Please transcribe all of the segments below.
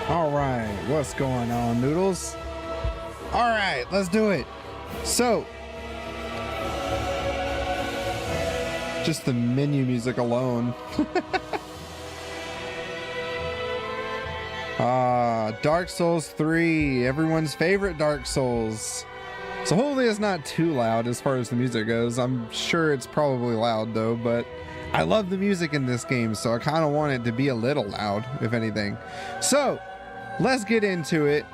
All right, what's going on, Noodles? All right, let's do it. So, just the menu music alone. Dark Souls 3, everyone's favorite Dark Souls. So hopefully it's not too loud as far as the music goes. I'm sure it's probably loud though, but I love the music in this game, so I kind of want it to be a little loud, if anything. So, let's get into it.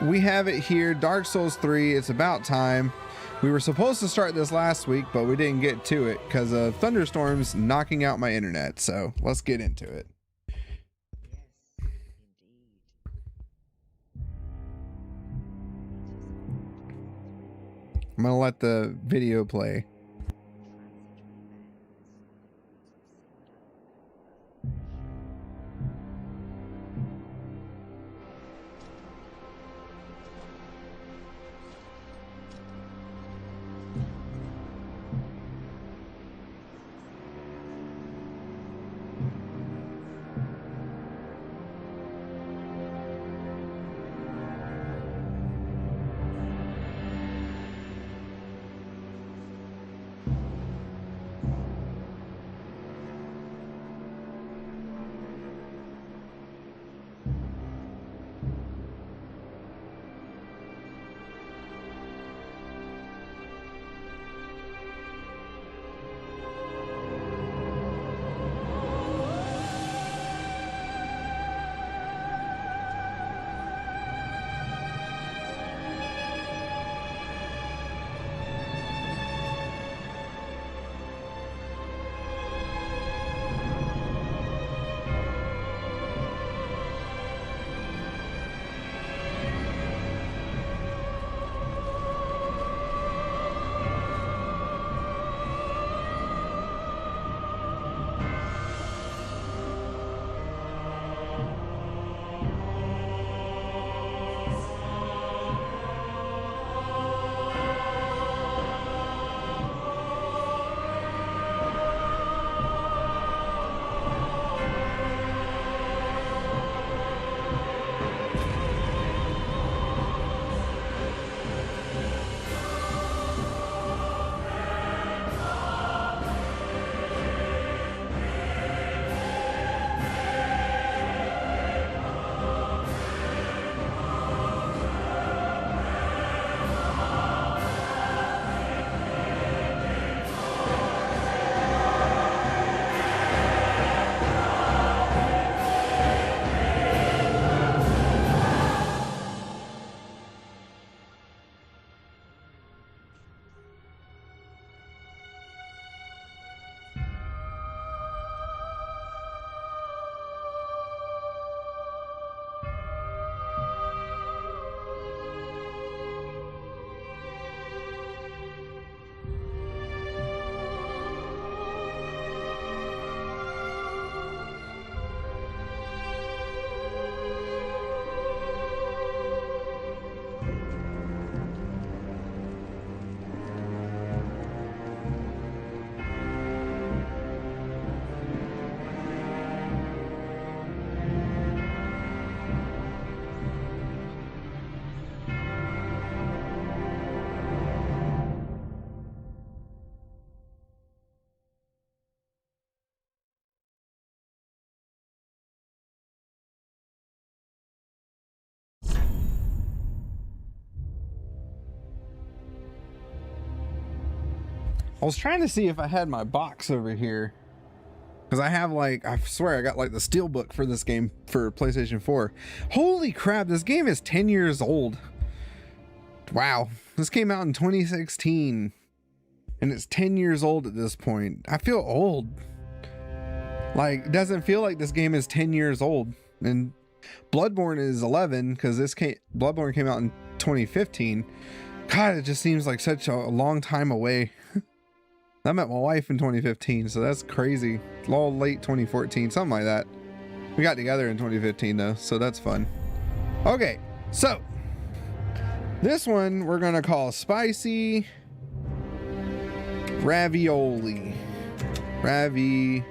We have it here, Dark Souls 3. It's about time. We were supposed to start this last week, but we didn't get to it because of thunderstorms knocking out my internet. So let's get into it. I'm gonna let the video play. I was trying to see if I had my box over here, because I have, like, I swear I got like the steelbook for this game for PlayStation 4. Holy crap, this game is 10 years old. Wow, this came out in 2016 and it's 10 years old at this point. I feel old. Like, it doesn't feel like this game is 10 years old. And Bloodborne is 11 because Bloodborne came out in 2015. God, it just seems like such a long time away. I met my wife in 2015, so that's crazy. All late 2014, something like that. We got together in 2015 though, so that's fun. Okay, so this one we're gonna call spicy ravioli. Ravioli.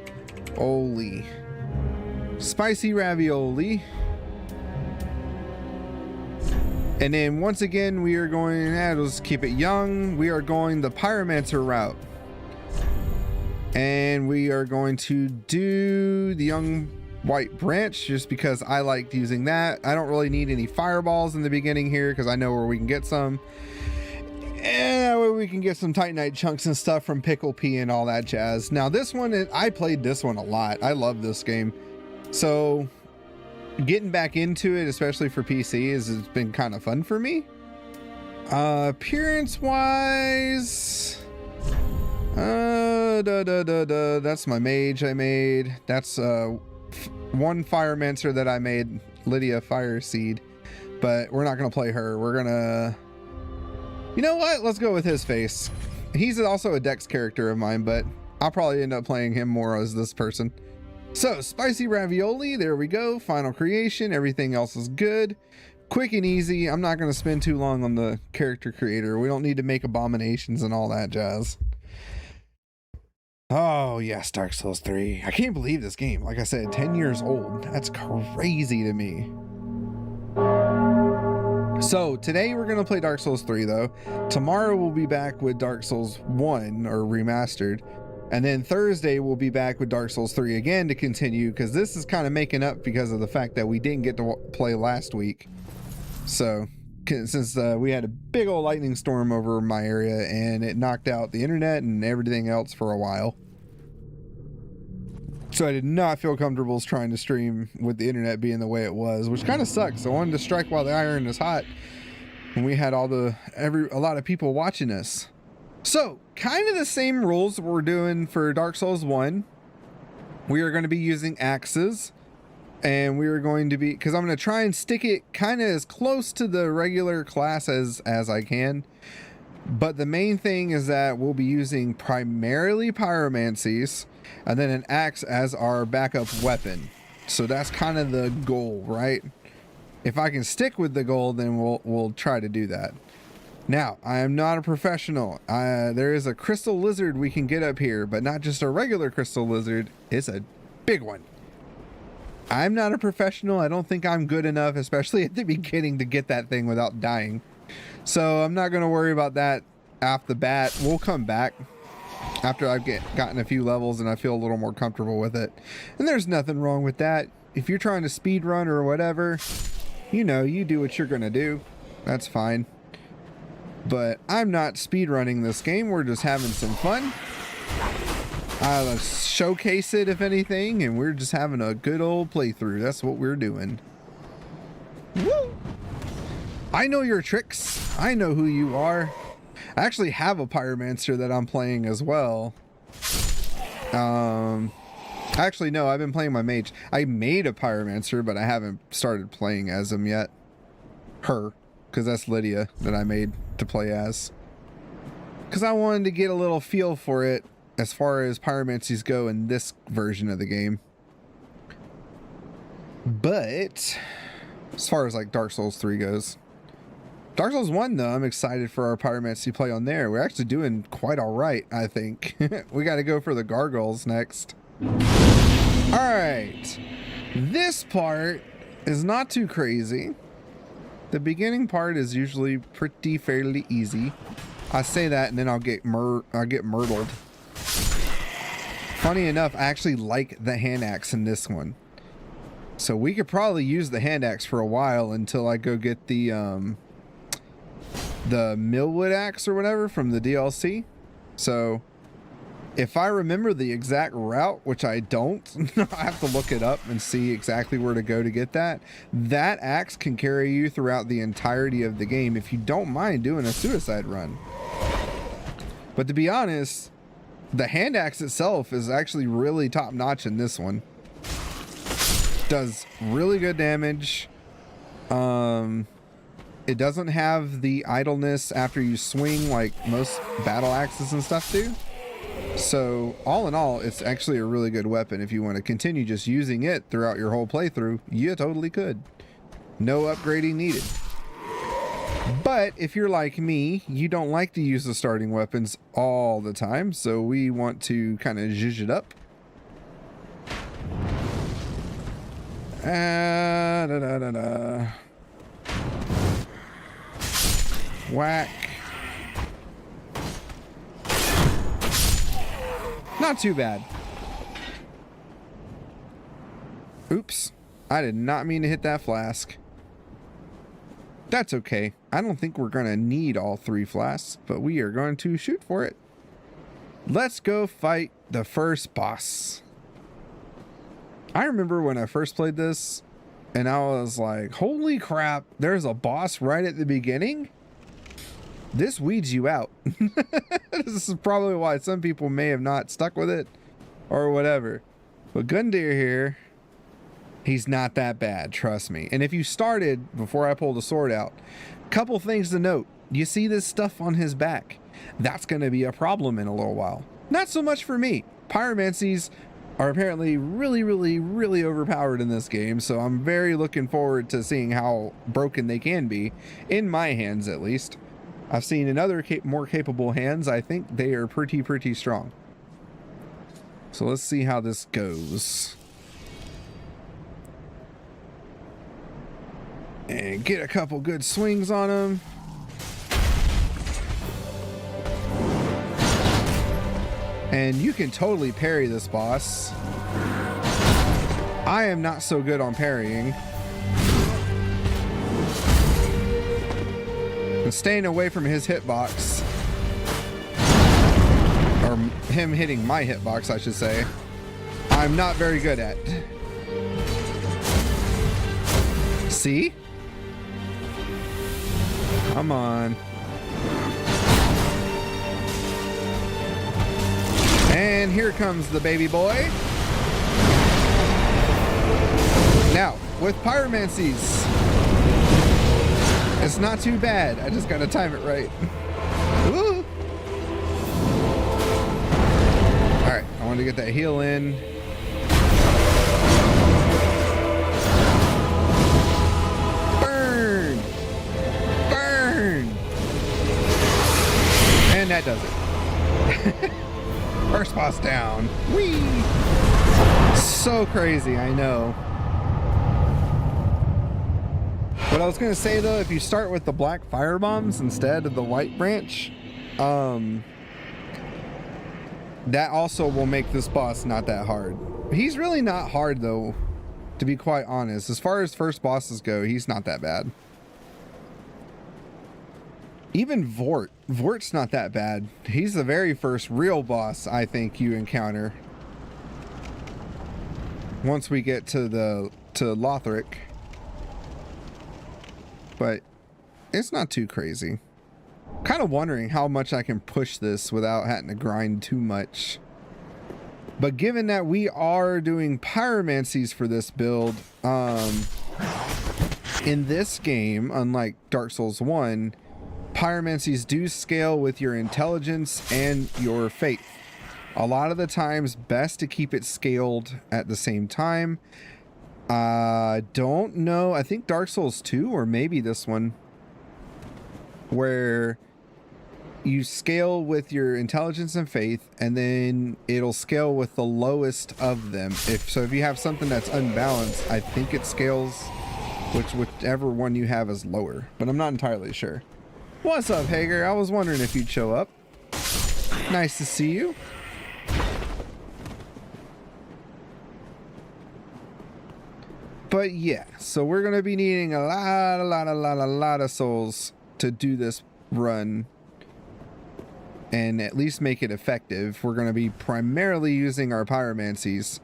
Spicy ravioli. And then once again, we are going, let's keep it young. We are going the Pyromancer route. And we are going to do the young white branch just because I liked using that. I don't really need any fireballs in the beginning here because I know where we can get some. And that way we can get some Titanite chunks and stuff from Pickle P and all that jazz. Now this one, I played this one a lot. I love this game. So getting back into it, especially for PC, has been kind of fun for me. Appearance wise, that's my mage I made. That's one Firemancer that I made, Lydia Fireseed, but we're not gonna play her. We're gonna, you know what, let's go with his face. He's also a Dex character of mine, but I'll probably end up playing him more as this person. So spicy ravioli, there we go. Final creation, everything else is good, quick and easy. I'm not going to spend too long on the character creator. We don't need to make abominations and all that jazz. Oh yes, Dark Souls 3. I can't believe this game, like I said, 10 years old. That's crazy to me. So today we're going to play Dark Souls 3 though. Tomorrow we'll be back with Dark Souls 1 or remastered. And then Thursday we'll be back with Dark Souls 3 again to continue, because this is kind of making up because of the fact that we didn't get to play last week. So since we had a big old lightning storm over my area and it knocked out the internet and everything else for a while. So I did not feel comfortable trying to stream with the internet being the way it was, which kind of sucks. I wanted to strike while the iron is hot, and we had a lot of people watching us. So kind of the same rules we're doing for Dark Souls 1. We are going to be using axes, and we are going to be, because I'm going to try and stick it kind of as close to the regular class as I can. But the main thing is that we'll be using primarily pyromancies and then an axe as our backup weapon. So that's kind of the goal, right? If I can stick with the goal, then we'll try to do that. Now, I am not a professional. There is a crystal lizard we can get up here, but not just a regular crystal lizard. It's a big one. I'm not a professional. I don't think I'm good enough, especially at the beginning, to get that thing without dying. So I'm not going to worry about that off the bat. We'll come back after I've gotten a few levels and I feel a little more comfortable with it. And there's nothing wrong with that. If you're trying to speed run or whatever, you know, you do what you're going to do. That's fine. But I'm not speedrunning this game. We're just having some fun. I'll showcase it if anything, and we're just having a good old playthrough. That's what we're doing. Woo! I know your tricks. I know who you are. I actually have a Pyromancer that I'm playing as well. Actually, no, I've been playing my mage. I made a Pyromancer, but I haven't started playing as him yet. Her. Because that's Lydia that I made to play as. Because I wanted to get a little feel for it as far as pyromancies go in this version of the game. But as far as like Dark Souls 3 goes, Dark Souls 1 though, I'm excited for our pyromancy play on there. We're actually doing quite all right, I think. We got to go for the gargoyles next. All right, this part is not too crazy. The beginning part is usually fairly easy. I say that and then I'll get murdered. Funny enough, I actually like the hand axe in this one. So we could probably use the hand axe for a while until I go get the Millwood axe or whatever from the DLC. So if I remember the exact route, which I don't, I have to look it up and see exactly where to go to get that. That axe can carry you throughout the entirety of the game if you don't mind doing a suicide run. But to be honest, the hand axe itself is actually really top notch in this one. Does really good damage. It doesn't have the idleness after you swing like most battle axes and stuff do. So all in all, it's actually a really good weapon. If you want to continue just using it throughout your whole playthrough, you totally could. No upgrading needed. But if you're like me, you don't like to use the starting weapons all the time, so we want to kind of zhuzh it up. Whack. Not too bad. Oops. I did not mean to hit that flask. That's okay. I don't think we're going to need all 3 flasks, but we are going to shoot for it. Let's go fight the first boss. I remember when I first played this, and I was like, holy crap, there's a boss right at the beginning? This weeds you out. This is probably why some people may have not stuck with it or whatever. But Gundyr here, he's not that bad, trust me. And if you started before I pulled the sword out, couple things to note. You see this stuff on his back. That's going to be a problem in a little while. Not so much for me. Pyromancies are apparently really overpowered in this game, so I'm very looking forward to seeing how broken they can be, in my hands at least. I've seen in other more capable hands, I think they are pretty strong. So let's see how this goes. And get a couple good swings on him. And you can totally parry this boss. I am not so good on parrying. And staying away from his hitbox. Or him hitting my hitbox, I should say. I'm not very good at. See? Come on. And here comes the baby boy. Now, with pyromancies, it's not too bad. I just gotta time it right. Woo! Alright, I want to get that heal in. Burn! Burn! And that does it. First boss down. Whee! So crazy, I know. What I was going to say though, if you start with the black fire bombs instead of the white branch, that also will make this boss not that hard. He's really not hard though, to be quite honest. As far as first bosses go, he's not that bad. Even Vort's not that bad. He's the very first real boss I think you encounter. Once we get to Lothric. But it's not too crazy. Kind of wondering how much I can push this without having to grind too much. But given that we are doing pyromancies for this build, in this game, unlike Dark Souls 1, pyromancies do scale with your intelligence and your faith. A lot of the times, best to keep it scaled at the same time. Don't know. I think Dark Souls 2 or maybe this one, where you scale with your intelligence and faith, and then it'll scale with the lowest of them. If you have something that's unbalanced, I think it scales whichever one you have is lower, but I'm not entirely sure. What's up, Hager? I was wondering if you'd show up. Nice to see you. But yeah, so we're going to be needing a lot of souls to do this run and at least make it effective. We're going to be primarily using our pyromancies.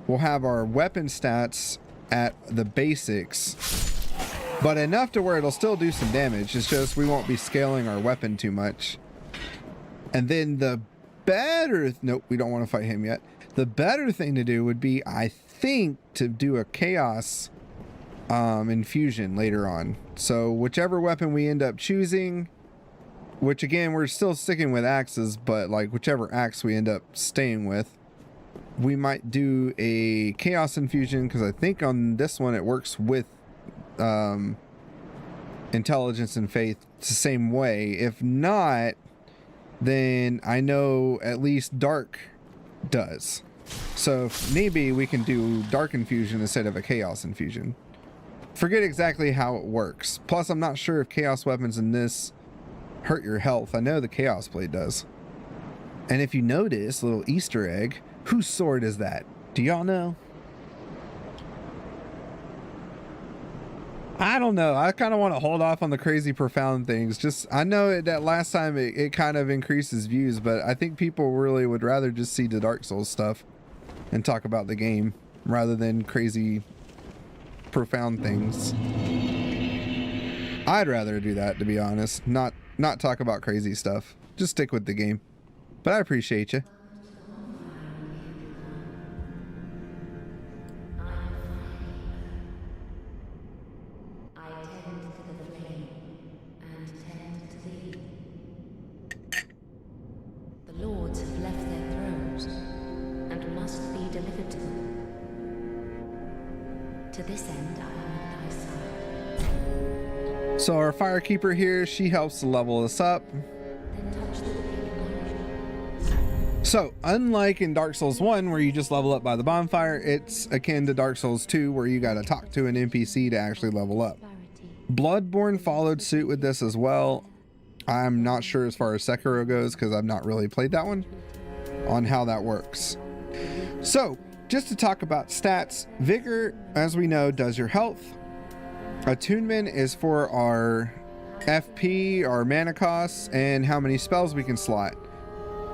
We'll have our weapon stats at the basics, but enough to where it'll still do some damage. It's just we won't be scaling our weapon too much. And then the better... Nope, we don't want to fight him yet. The better thing to do would be, I think, to do a chaos infusion later on. So whichever weapon we end up choosing, which again, we're still sticking with axes, but like whichever axe we end up staying with, we might do a chaos infusion, because I think on this one it works with intelligence and faith. It's the same way. If not, then I know at least dark does. So if need be, we can do dark infusion instead of a chaos infusion. Forget exactly how it works. Plus, I'm not sure if chaos weapons in this hurt your health. I know the Chaos Blade does. And if you notice, little Easter egg, whose sword is that? Do y'all know? I don't know. I kind of want to hold off on the crazy profound things. Just, I know that last time it kind of increases views, but I think people really would rather just see the Dark Souls stuff and talk about the game rather than crazy profound things. I'd rather do that, to be honest. Not talk about crazy stuff. Just stick with the game. But I appreciate you. So our Firekeeper here, she helps to level us up. So unlike in Dark Souls 1 where you just level up by the bonfire, it's akin to Dark Souls 2 where you gotta talk to an NPC to actually level up. Bloodborne followed suit with this as well. I'm not sure as far as Sekiro goes because I've not really played that one on how that works. So just to talk about stats, Vigor, as we know, does your health. Attunement is for our FP, our mana costs, and how many spells we can slot.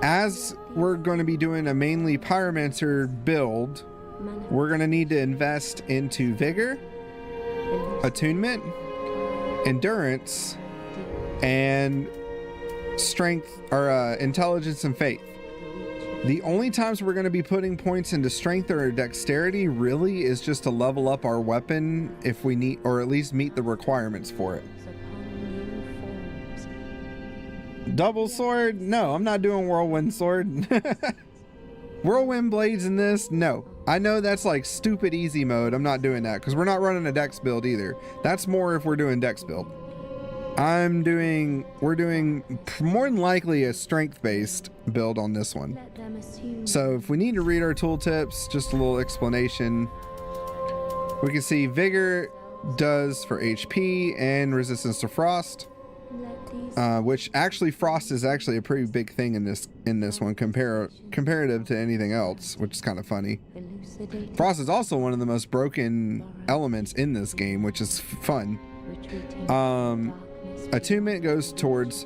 As we're going to be doing a mainly Pyromancer build, we're going to need to invest into Vigor, Attunement, Endurance, and Strength, or Intelligence and Faith. The only times we're going to be putting points into Strength or Dexterity really is just to level up our weapon if we need, or at least meet the requirements for it. Double sword? No, I'm not doing Whirlwind sword. Whirlwind blades in this? No. I know that's like stupid easy mode. I'm not doing that because we're not running a Dex build either. That's more if we're doing Dex build. We're doing more than likely a strength based build on this one. So if we need to read our tooltips, just a little explanation. We can see Vigor does for HP and resistance to frost, which actually frost is actually a pretty big thing in this one comparative to anything else, which is kind of funny. Frost is also one of the most broken elements in this game, which is fun. Attunement goes towards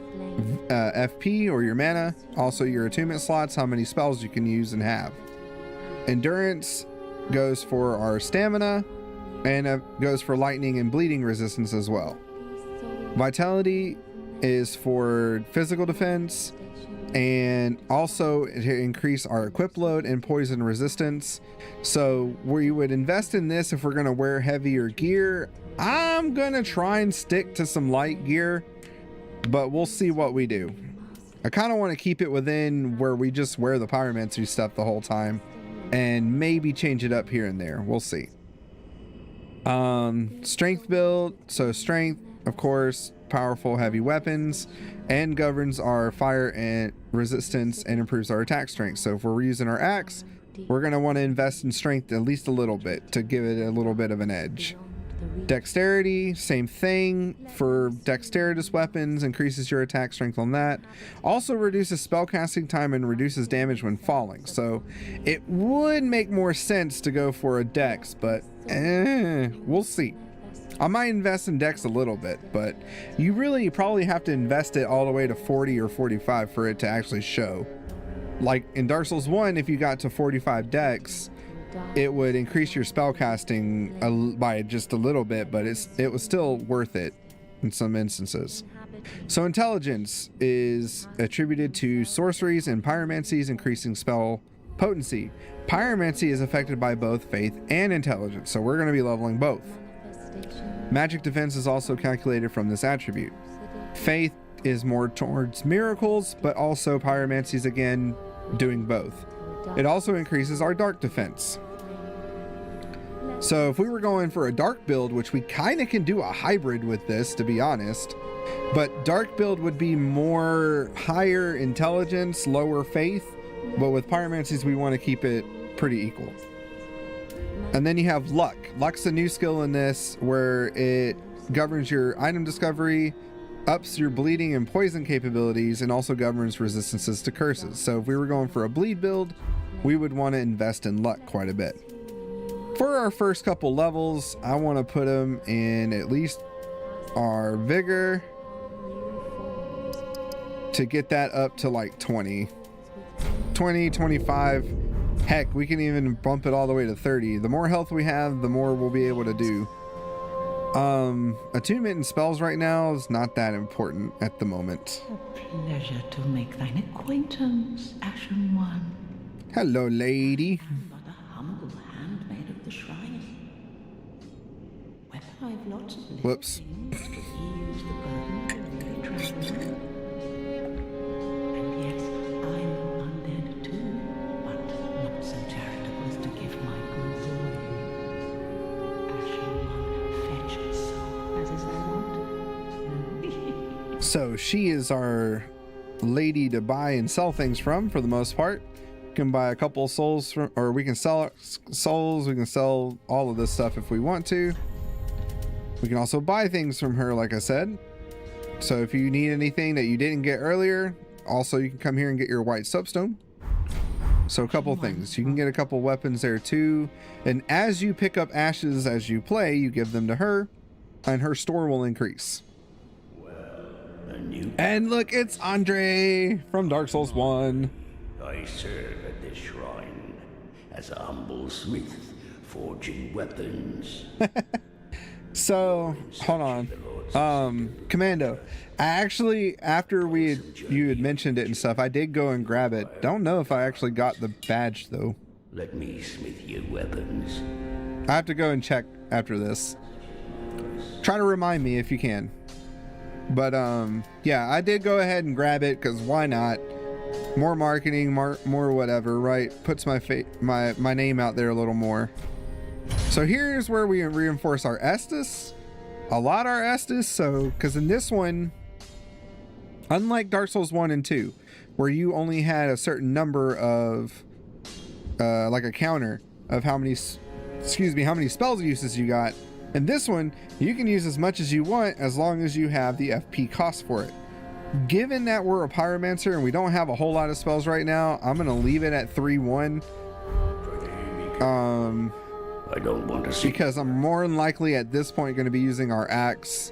FP or your mana, also your attunement slots, how many spells you can use and have. Endurance goes for our stamina and goes for lightning and bleeding resistance as well. Vitality is for physical defense and also to increase our equip load and poison resistance. So we would invest in this if we're going to wear heavier gear. I'm gonna try and stick to some light gear, but we'll see what we do. I kind of want to keep it within where we just wear the Pyromancy stuff the whole time and maybe change it up here and there. We'll see. Strength build, so strength, of course, powerful heavy weapons, and governs our fire and resistance and improves our attack strength. So if we're using our axe, we're going to want to invest in strength at least a little bit to give it a little bit of an edge. Dexterity, same thing for dexterous weapons, increases your attack strength on that. Also reduces spellcasting time and reduces damage when falling. So it would make more sense to go for a dex, but we'll see. I might invest in dex a little bit, but you really probably have to invest it all the way to 40 or 45 for it to actually show. Like in Dark Souls 1, if you got to 45 dex, it would increase your spell casting by just a little bit, but it was still worth it in some instances. So intelligence is attributed to sorceries and pyromancies, increasing spell potency. Pyromancy is affected by both faith and intelligence, so we're going to be leveling both. Magic defense is also calculated from this attribute. Faith is more towards miracles, but also pyromancies again, doing both. It also increases our dark defense. So if we were going for a dark build, which we kind of can do a hybrid with this, to be honest, but dark build would be more higher intelligence, lower faith, but with pyromancies we want to keep it pretty equal. And then you have luck. Luck's a new skill in this where it governs your item discovery, ups your bleeding and poison capabilities and also governs resistances to curses. So if we were going for a bleed build, we would want to invest in luck quite a bit. For our first couple levels, I want to put them in at least our vigor to get that up to like 20, 25. Heck, we can even bump it all the way to 30. The more health we have, the more we'll be able to do. Attunement and spells right now is not that important at the moment. A pleasure to make thine acquaintance, Ashen One. Hello, lady. I'm but a humble handmaid of the shrine. Whether I've lots of little Whoops. things to ease the burden of a weary traveler. And yes, I'm undead too, but not so charitable as to give my goods away. Ashen One, fetch a soul, as is thy wont. So she is our lady to buy and sell things from for the most part. Can buy a couple of souls from, or we can sell souls. We can sell all of this stuff if we want to. We can also buy things from her, like I said. So if you need anything that you didn't get earlier, also you can come here and get your white soapstone. So a couple of things. You can get a couple weapons there too. And as you pick up ashes as you play, you give them to her, and her store will increase. And look, it's Andre from Dark Souls 1. I serve at this shrine as a humble smith, forging weapons. So, hold on. Commando, I actually, after you had mentioned it and stuff, I did go and grab it. Don't know if I actually got the badge though. Let me smith you weapons. I have to go and check after this. Try to remind me if you can. But yeah, I did go ahead and grab it because why not? More marketing, more whatever, right? Puts my name out there a little more. So here's where we reinforce our Estus. A lot our Estus, so because in this one, unlike Dark Souls 1 and 2, where you only had a certain number of like a counter of how many spells uses you got. In this one, you can use as much as you want as long as you have the FP cost for it. Given that we're a pyromancer and we don't have a whole lot of spells right now, I'm gonna leave it at 3-1. I don't want to see, because I'm more than likely at this point going to be using our axe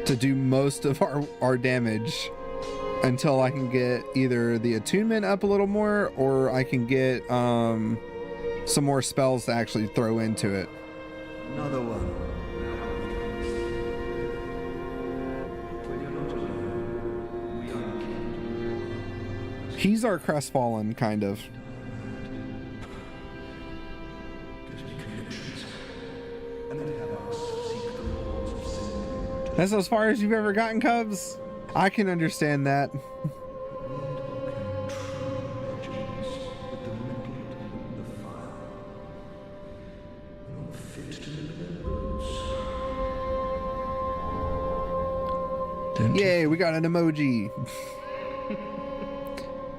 to do most of our damage until I can get either the attunement up a little more or I can get some more spells to actually throw into it. Another one. He's our crestfallen, kind of. That's as far as you've ever gotten, Cubs? I can understand that. Yay, we got an emoji.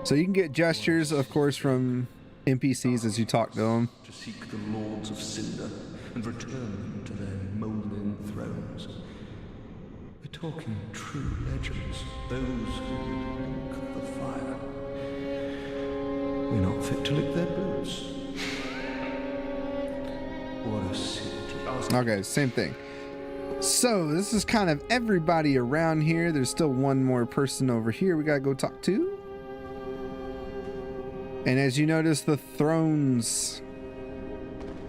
So you can get gestures, of course, from NPCs as you talk to them. To seek the lords of Cinder and return them to their moldering thrones. We're talking true legends, those who link the fire. We're not fit to lick their boots. What a city. Okay, same thing. So this is kind of everybody around here. There's still one more person over here we gotta go talk to. And as you notice, the thrones.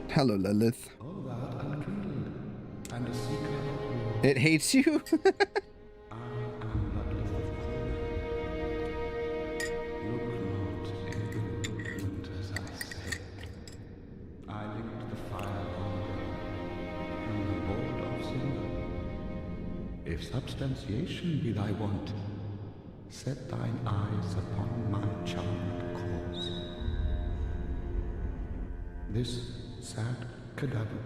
Hello, Lilith. All that unkindled, and a seeker. It hates you? I am but little Look not in the movement as I say. I linked the fire longer, and the Lord of Cinder. If substantiation be thy want, set thine eyes upon my charmed cause. This sad cadaver,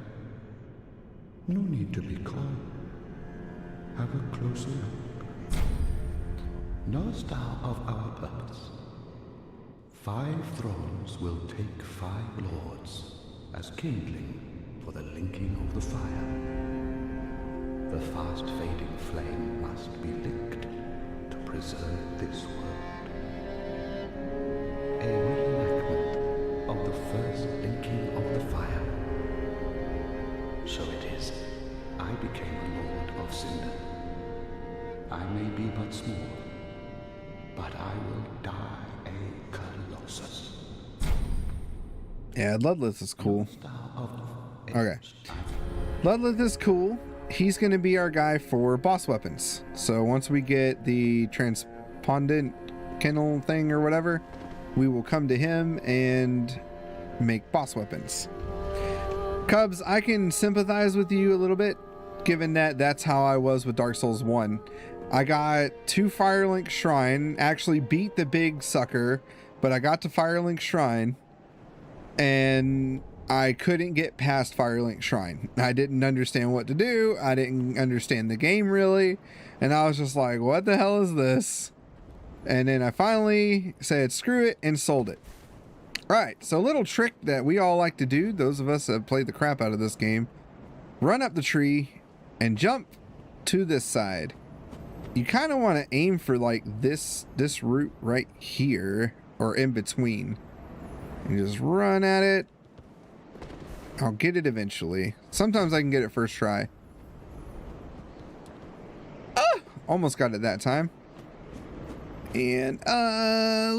no need to be coy. Have a closer look. Knowest thou of our purpose? 5 thrones will take 5 lords as kindling for the linking of the fire. The fast fading flame must be licked preserve this world. A reenactment of the first linking of the fire. So it is, I became a lord of Cinder. I may be but small, but I will die a colossus. Yeah, Ludlith is cool. Star of Okay. Ludlith is cool. He's going to be our guy for boss weapons. So once we get the transpondent kennel thing or whatever, we will come to him and make boss weapons. Cubs, I can sympathize with you a little bit, given that that's how I was with Dark Souls 1. I got to Firelink Shrine, actually beat the big sucker, but I got to Firelink Shrine, and I couldn't get past Firelink Shrine. I didn't understand what to do. I didn't understand the game really. And I was just like, what the hell is this? And then I finally said, screw it, and sold it. All right, so a little trick that we all like to do, those of us that have played the crap out of this game, run up the tree and jump to this side. You kind of want to aim for like this route right here, or in between. And just run at it. I'll get it eventually. Sometimes I can get it first try. Ah! Almost got it that time. And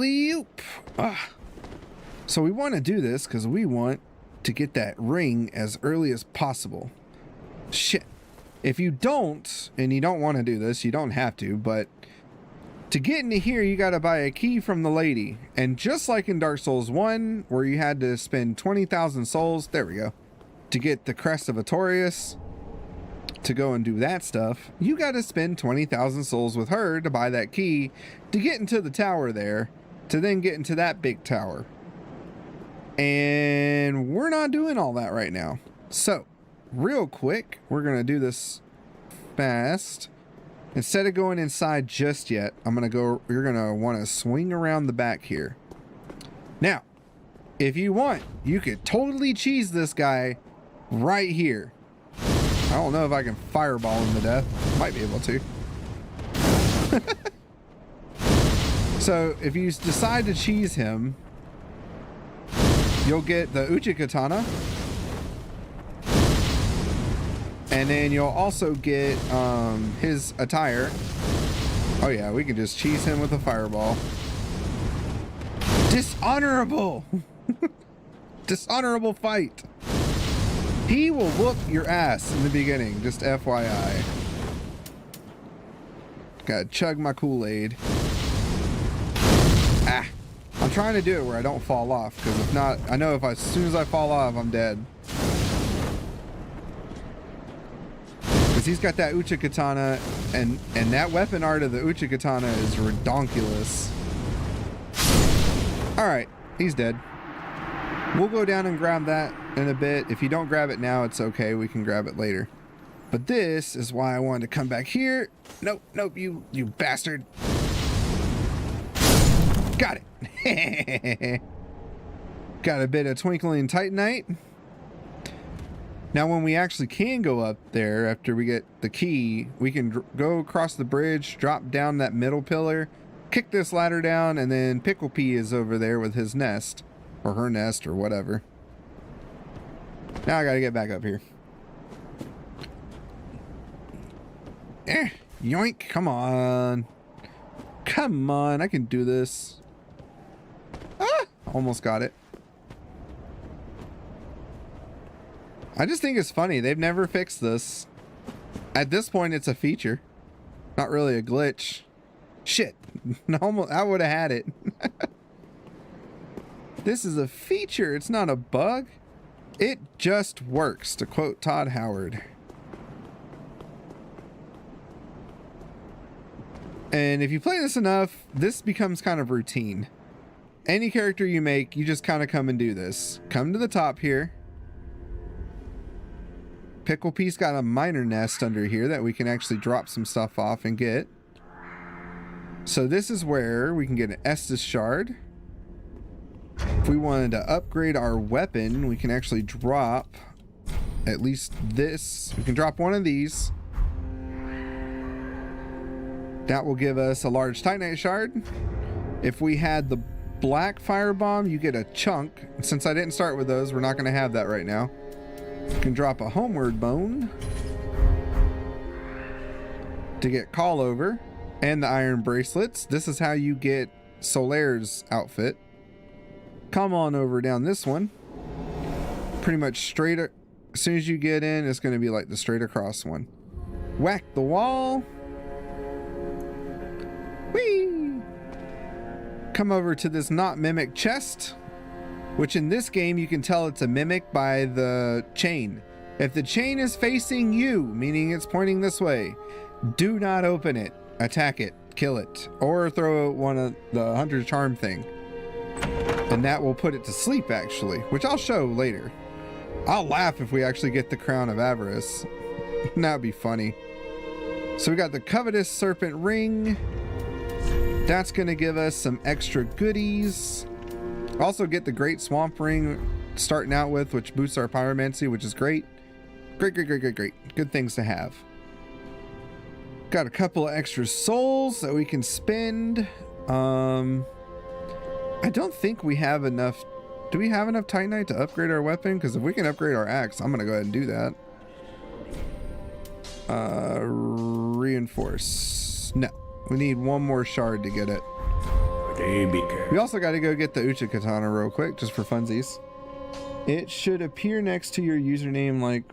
leap. Ah. So we want to do this because we want to get that ring as early as possible. Shit. If you don't, and you don't want to do this, you don't have to, but to get into here, you got to buy a key from the lady. And just like in Dark Souls 1, where you had to spend 20,000 souls, there we go, to get the Crest of Artorias, to go and do that stuff, you got to spend 20,000 souls with her to buy that key to get into the tower there, to then get into that big tower. And we're not doing all that right now. So, real quick, we're going to do this fast. Instead of going inside just yet, you're going to want to swing around the back here. Now, if you want, you could totally cheese this guy right here. I don't know if I can fireball him to death. Might be able to. So, if you decide to cheese him, you'll get the Uchigatana. And then you'll also get his attire. Oh yeah, we can just cheese him with a fireball. Dishonorable! Dishonorable fight. He will whoop your ass in the beginning, just FYI. Gotta chug my Kool-Aid. Ah! I'm trying to do it where I don't fall off, because if not, I know if as soon as I fall off, I'm dead. Because he's got that Uchigatana, and that weapon art of the Uchigatana is redonkulous. Alright, he's dead. We'll go down and grab that in a bit. If you don't grab it now, it's okay. We can grab it later. But this is why I wanted to come back here. Nope, nope, you bastard. Got it. Got a bit of Twinkling Titanite. Now, when we actually can go up there after we get the key, we can go across the bridge, drop down that middle pillar, kick this ladder down, and then Pickle Pea is over there with his nest, or her nest, or whatever. Now I gotta get back up here. Yoink, come on. Come on, I can do this. Ah, almost got it. I just think it's funny. They've never fixed this. At this point, it's a feature. Not really a glitch. Shit. Almost, I would have had it. This is a feature. It's not a bug. It just works, to quote Todd Howard. And if you play this enough, this becomes kind of routine. Any character you make, you just kind of come and do this. Come to the top here. Pickle Pea's got a miner nest under here that we can actually drop some stuff off and get. So this is where we can get an Estus shard. If we wanted to upgrade our weapon, we can actually drop at least this. We can drop one of these. That will give us a large Titanite shard. If we had the black firebomb, you get a chunk. Since I didn't start with those, we're not going to have that right now. You can drop a homeward bone to get call over and the iron bracelets. This is how you get Solaire's outfit. Come on over down this one. Pretty much straight, as soon as you get in, it's going to be like the straight across one. Whack the wall. Whee! Come over to this not mimic chest, which in this game you can tell it's a mimic by the chain. If the chain is facing you, meaning it's pointing this way, do not open it, attack it, kill it, or throw one of the Hunter's Charm thing. And that will put it to sleep actually, which I'll show later. I'll laugh if we actually get the Crown of Avarice. That'd be funny. So we got the Covetous Serpent Ring. That's going to give us some extra goodies. Also get the Great Swamp Ring starting out with, which boosts our pyromancy, which is great. Great. Good things to have. Got a couple of extra souls that we can spend. I don't think we have enough. Do we have enough Titanite to upgrade our weapon? Because if we can upgrade our axe, I'm going to go ahead and do that. Reinforce. No. We need one more shard to get it. We also got to go get the Uchigatana real quick, just for funsies. It should appear next to your username, like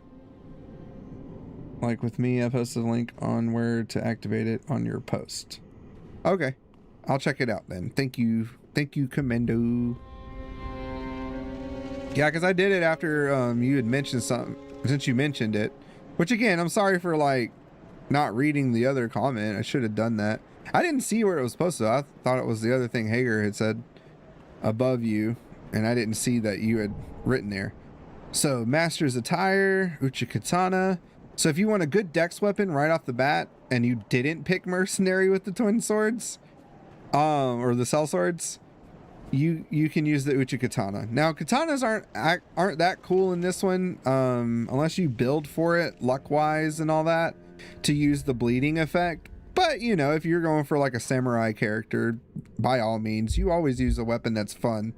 with me. I posted a link on where to activate it on your post. Okay, I'll check it out then. Thank you, Commando. Yeah, because I did it after you had mentioned something. Since you mentioned it, which again, I'm sorry for like not reading the other comment. I should have done that. I didn't see where it was posted. I thought it was the other thing Hager had said above you, and I didn't see that you had written there. So Master's Attire, Uchigatana. So if you want a good dex weapon right off the bat and you didn't pick Mercenary with the twin swords, or the cell swords, you can use the Uchigatana. Now katanas aren't that cool in this one, unless you build for it luck wise and all that to use the bleeding effect. But you know, if you're going for like a samurai character, by all means, you always use a weapon that's fun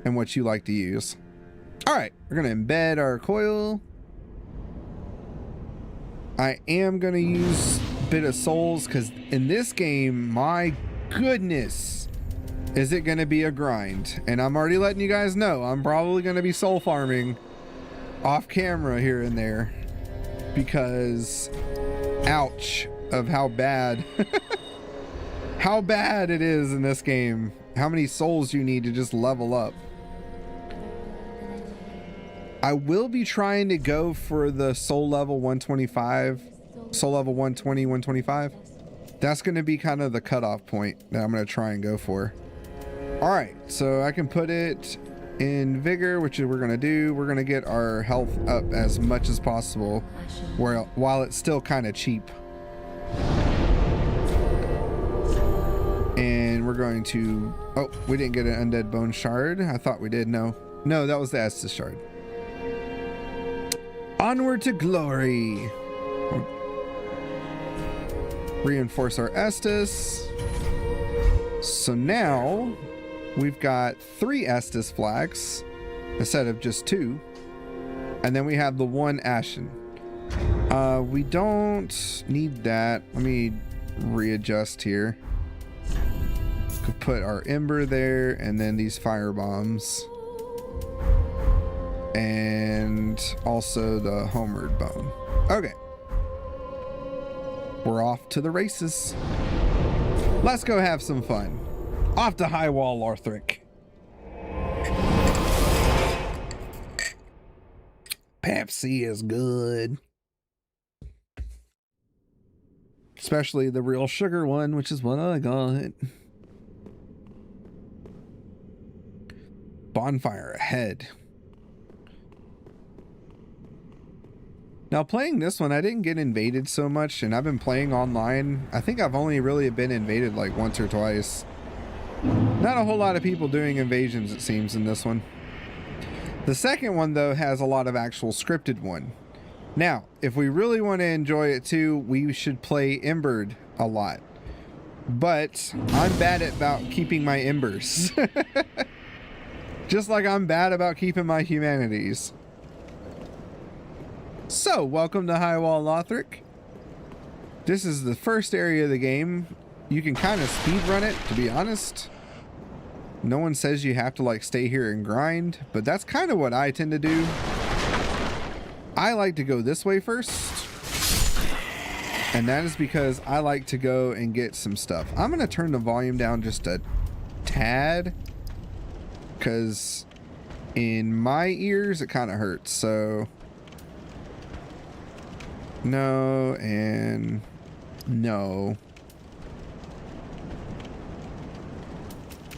and what you like to use. All right, we're gonna embed our coil. I am gonna use a bit of souls because in this game, my goodness, is it gonna be a grind. And I'm already letting you guys know, I'm probably gonna be soul farming off camera here and there because ouch of how bad how bad it is in this game, how many souls you need to just level up. I will be trying to go for the soul level 125, soul level 120, 125. That's going to be kind of the cutoff point that I'm going to try and go for. All right, so I can put it in vigor, which is we're going to do. We're going to get our health up as much as possible while it's still kind of cheap. And we're going to, oh, we didn't get an undead bone shard. I thought we did. No, that was the Estus shard. Onward to glory. Reinforce our Estus. So now we've got 3 Estus flags instead of just 2. And then we have the 1 Ashen. We don't need that. Let me readjust here. Could put our Ember there and then these fire bombs. And also the homeward bone. Okay. We're off to the races. Let's go have some fun. Off to High Wall Lothric. Pepsi is good. Especially the real sugar one, which is what I got. Bonfire ahead. Now playing this one, I didn't get invaded so much, and I've been playing online. I think I've only really been invaded like once or twice. Not a whole lot of people doing invasions, it seems, in this one. The second one, though, has a lot of actual scripted one. Now, if we really want to enjoy it too, we should play Embered a lot. but I'm bad about keeping my embers. Just like I'm bad about keeping my humanities. So, welcome to Highwall Lothric. This is the first area of the game. You can kind of speedrun it, to be honest. No one says you have to like stay here and grind, but that's kind of what I tend to do. I like to go this way first. And that is because I like to go and get some stuff. I'm going to turn the volume down just a tad, because in my ears it kind of hurts. So no and no.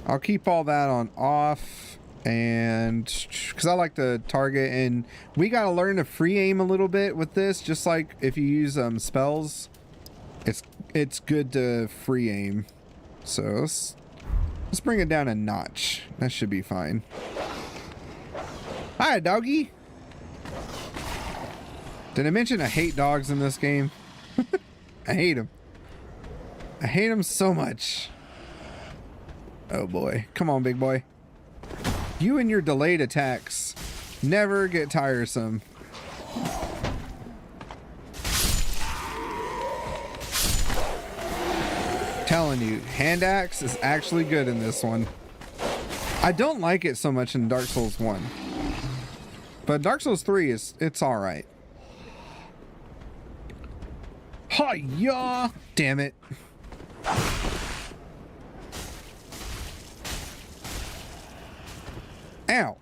I'll keep all that on off, and because I like to target, and we got to learn to free aim a little bit with this. Just like if you use spells, it's good to free aim. So let's bring it down a notch. That should be fine. Hi, doggy. Did I mention I hate dogs in this game? I hate them. I hate them so much. Oh boy. Come on, big boy. You and your delayed attacks never get tiresome. Telling you, hand axe is actually good in this one. I don't like it so much in Dark Souls 1. But Dark Souls 3 it's alright. Hi-ya! Damn it. Ow.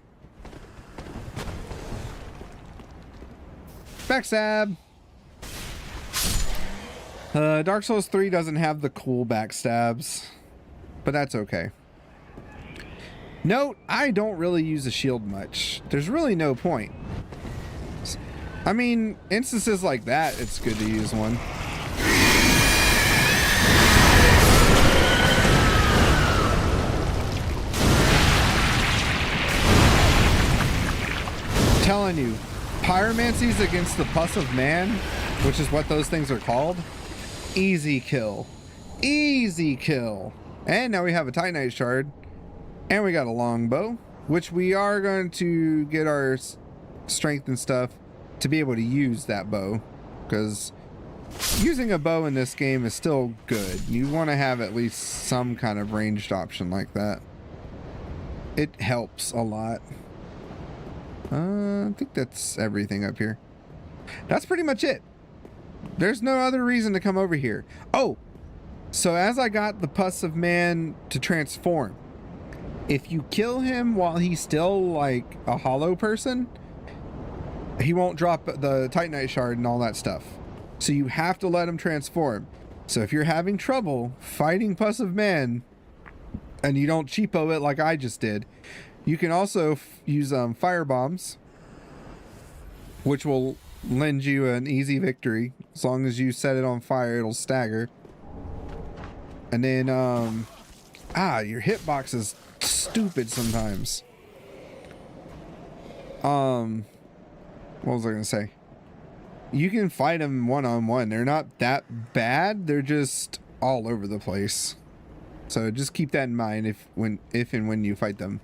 Backstab. Dark Souls 3 doesn't have the cool backstabs, but that's okay. Note, I don't really use a shield much. There's really no point. I mean, instances like that, it's good to use one. Telling you, pyromancies against the Pus of Man, which is what those things are called, easy kill. Easy kill. And now we have a Titanite shard, and we got a longbow, which we are going to get our strength and stuff to be able to use that bow, because using a bow in this game is still good. You want to have at least some kind of ranged option like that. It helps a lot. I think that's everything up here. That's pretty much it. There's no other reason to come over here. Oh, so as I got the Pus of Man to transform, if you kill him while he's still like a hollow person, he won't drop the Titanite shard and all that stuff. So you have to let him transform. So if you're having trouble fighting Pus of Man and you don't cheapo it like I just did, you can also use fire bombs, which will lend you an easy victory. As long as you set it on fire, it'll stagger. And then your hitbox is stupid sometimes. What was I gonna say? You can fight them one-on-one. They're not that bad. They're just all over the place. So just keep that in mind if and when you fight them.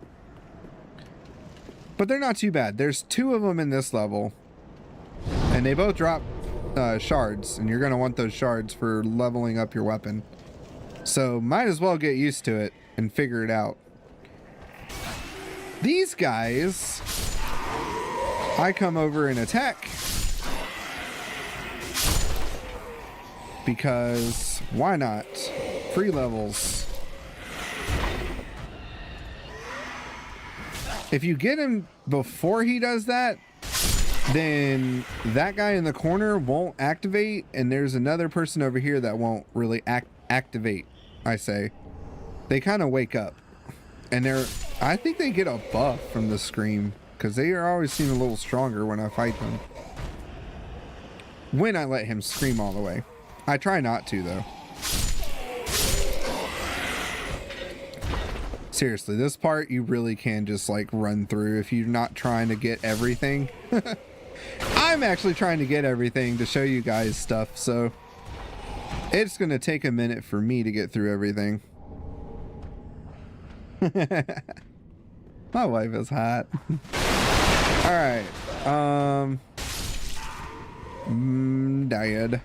But they're not too bad. There's 2 of them in this level, and they both drop shards, and you're going to want those shards for leveling up your weapon. So might as well get used to it and figure it out. These guys, I come over and attack because why not? Free levels. If you get him before he does that, then that guy in the corner won't activate, and there's another person over here that won't really activate, I say. They kind of wake up, and I think they get a buff from the scream, because they always seem a little stronger when I fight them. When I let him scream all the way. I try not to, though. Seriously, this part you really can just like run through if you're not trying to get everything. I'm actually trying to get everything to show you guys stuff, so It's gonna take a minute for me to get through everything. My wife is hot. All right. Died.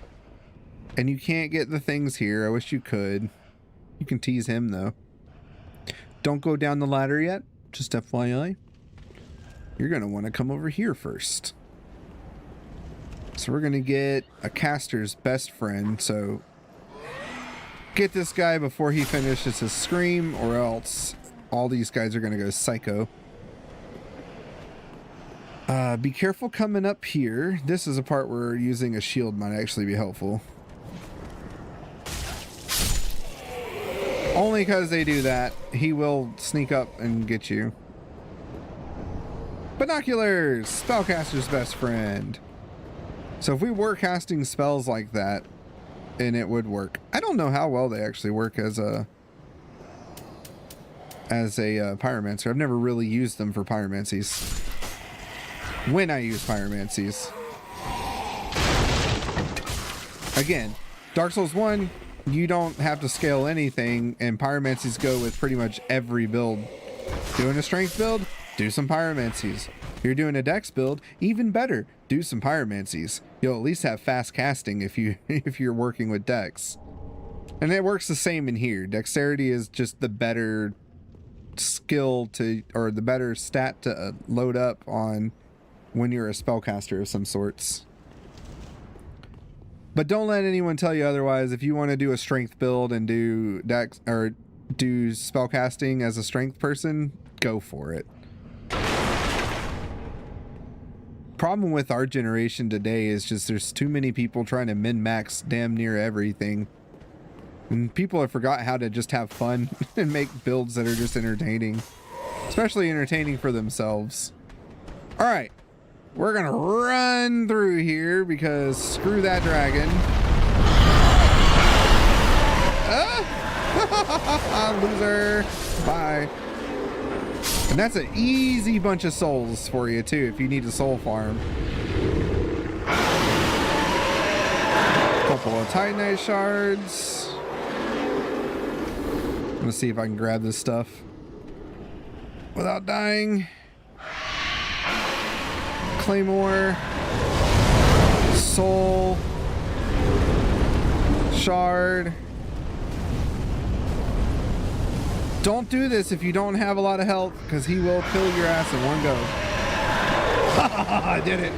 And you can't get the things here. I wish you could. You can tease him though. Don't go down the ladder yet. Just FYI. You're gonna want to come over here first. So we're gonna get a caster's best friend. So get this guy before he finishes his scream, or else all these guys are gonna go psycho. Be careful coming up here. This is a part where using a shield might actually be helpful. Only because they do that, he will sneak up and get you. Binoculars! Spellcaster's best friend. So if we were casting spells like that, and it would work. I don't know how well they actually work as a pyromancer. I've never really used them for pyromancies. When I use pyromancies. Again, Dark Souls 1, you don't have to scale anything, and pyromancies go with pretty much every build. Doing a strength build? Do some pyromancies. You're doing a dex build? Even better, do some pyromancies. You'll at least have fast casting if you're working with dex. And it works the same in here. Dexterity is just the better skill to, or the better stat to load up on when you're a spellcaster of some sorts. But don't let anyone tell you otherwise. If you want to do a strength build and do dex or do spellcasting as a strength person, go for it. Problem with our generation today is just there's too many people trying to min-max damn near everything. And people have forgot how to just have fun and make builds that are just entertaining. Especially entertaining for themselves. Alright. We're gonna run through here because screw that dragon. Loser. Bye. And that's an easy bunch of souls for you too if you need a soul farm. Couple of Titanite shards. Let's see if I can grab this stuff without dying. Claymore, soul, shard. Don't do this if you don't have a lot of health, because he will kill your ass in one go. I did it.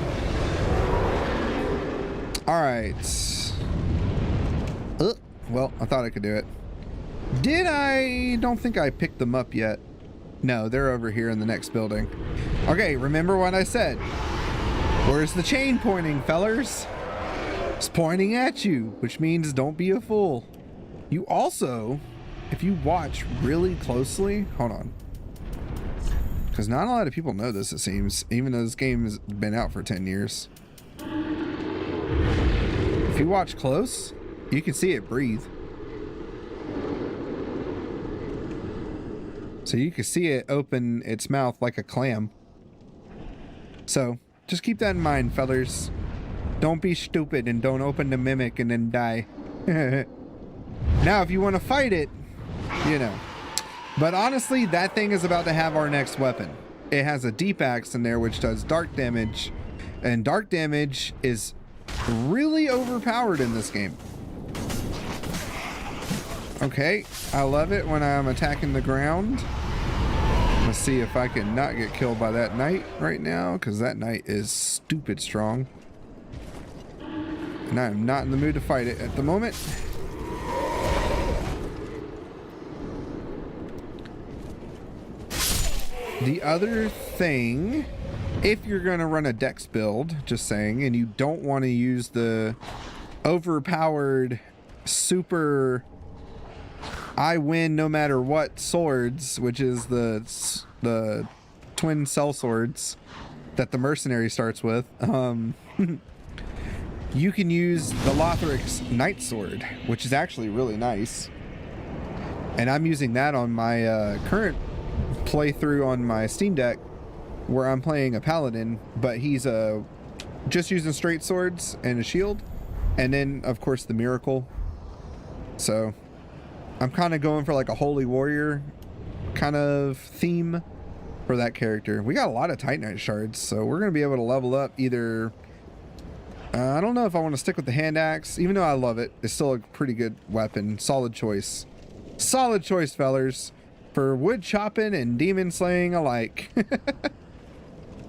All right. Well, I thought I could do it. Did I? Don't think I picked them up yet. No, they're over here in the next building. Okay, remember what I said. Where's the chain pointing, fellers? It's pointing at you, which means don't be a fool. You also, if you watch really closely, hold on. Because not a lot of people know this, it seems, even though this game has been out for 10 years. If you watch close, you can see it breathe. So you can see it open its mouth like a clam. So just keep that in mind, fellers. Don't be stupid and don't open the mimic and then die. Now, if you want to fight it, you know. But honestly, that thing is about to have our next weapon. It has a deep axe in there which does dark damage. And dark damage is really overpowered in this game. Okay, I love it when I'm attacking the ground. Let's see if I can not get killed by that knight right now, because that knight is stupid strong. And I'm not in the mood to fight it at the moment. The other thing, if you're going to run a dex build, just saying, and you don't want to use the overpowered super I win no matter what swords, which is the twin cell swords that the mercenary starts with, you can use the Lothric's Knight Sword, which is actually really nice. And I'm using that on my current playthrough on my Steam Deck, where I'm playing a paladin, but he's just using straight swords and a shield, and then of course the miracle So I'm kind of going for like a holy warrior kind of theme for that character. We got a lot of Titanite shards, so we're going to be able to level up either... I don't know if I want to stick with the hand axe, even though I love it. It's still a pretty good weapon. Solid choice. Solid choice, fellers, for wood chopping and demon slaying alike.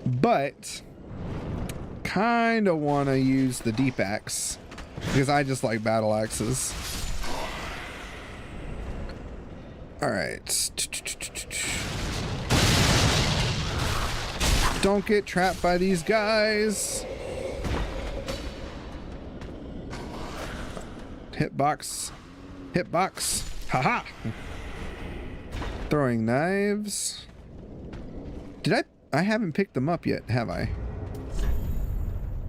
But kind of want to use the deep axe because I just like battle axes. All right. Don't get trapped by these guys. Hitbox. Hitbox. Haha. Throwing knives. Did I haven't picked them up yet, have I?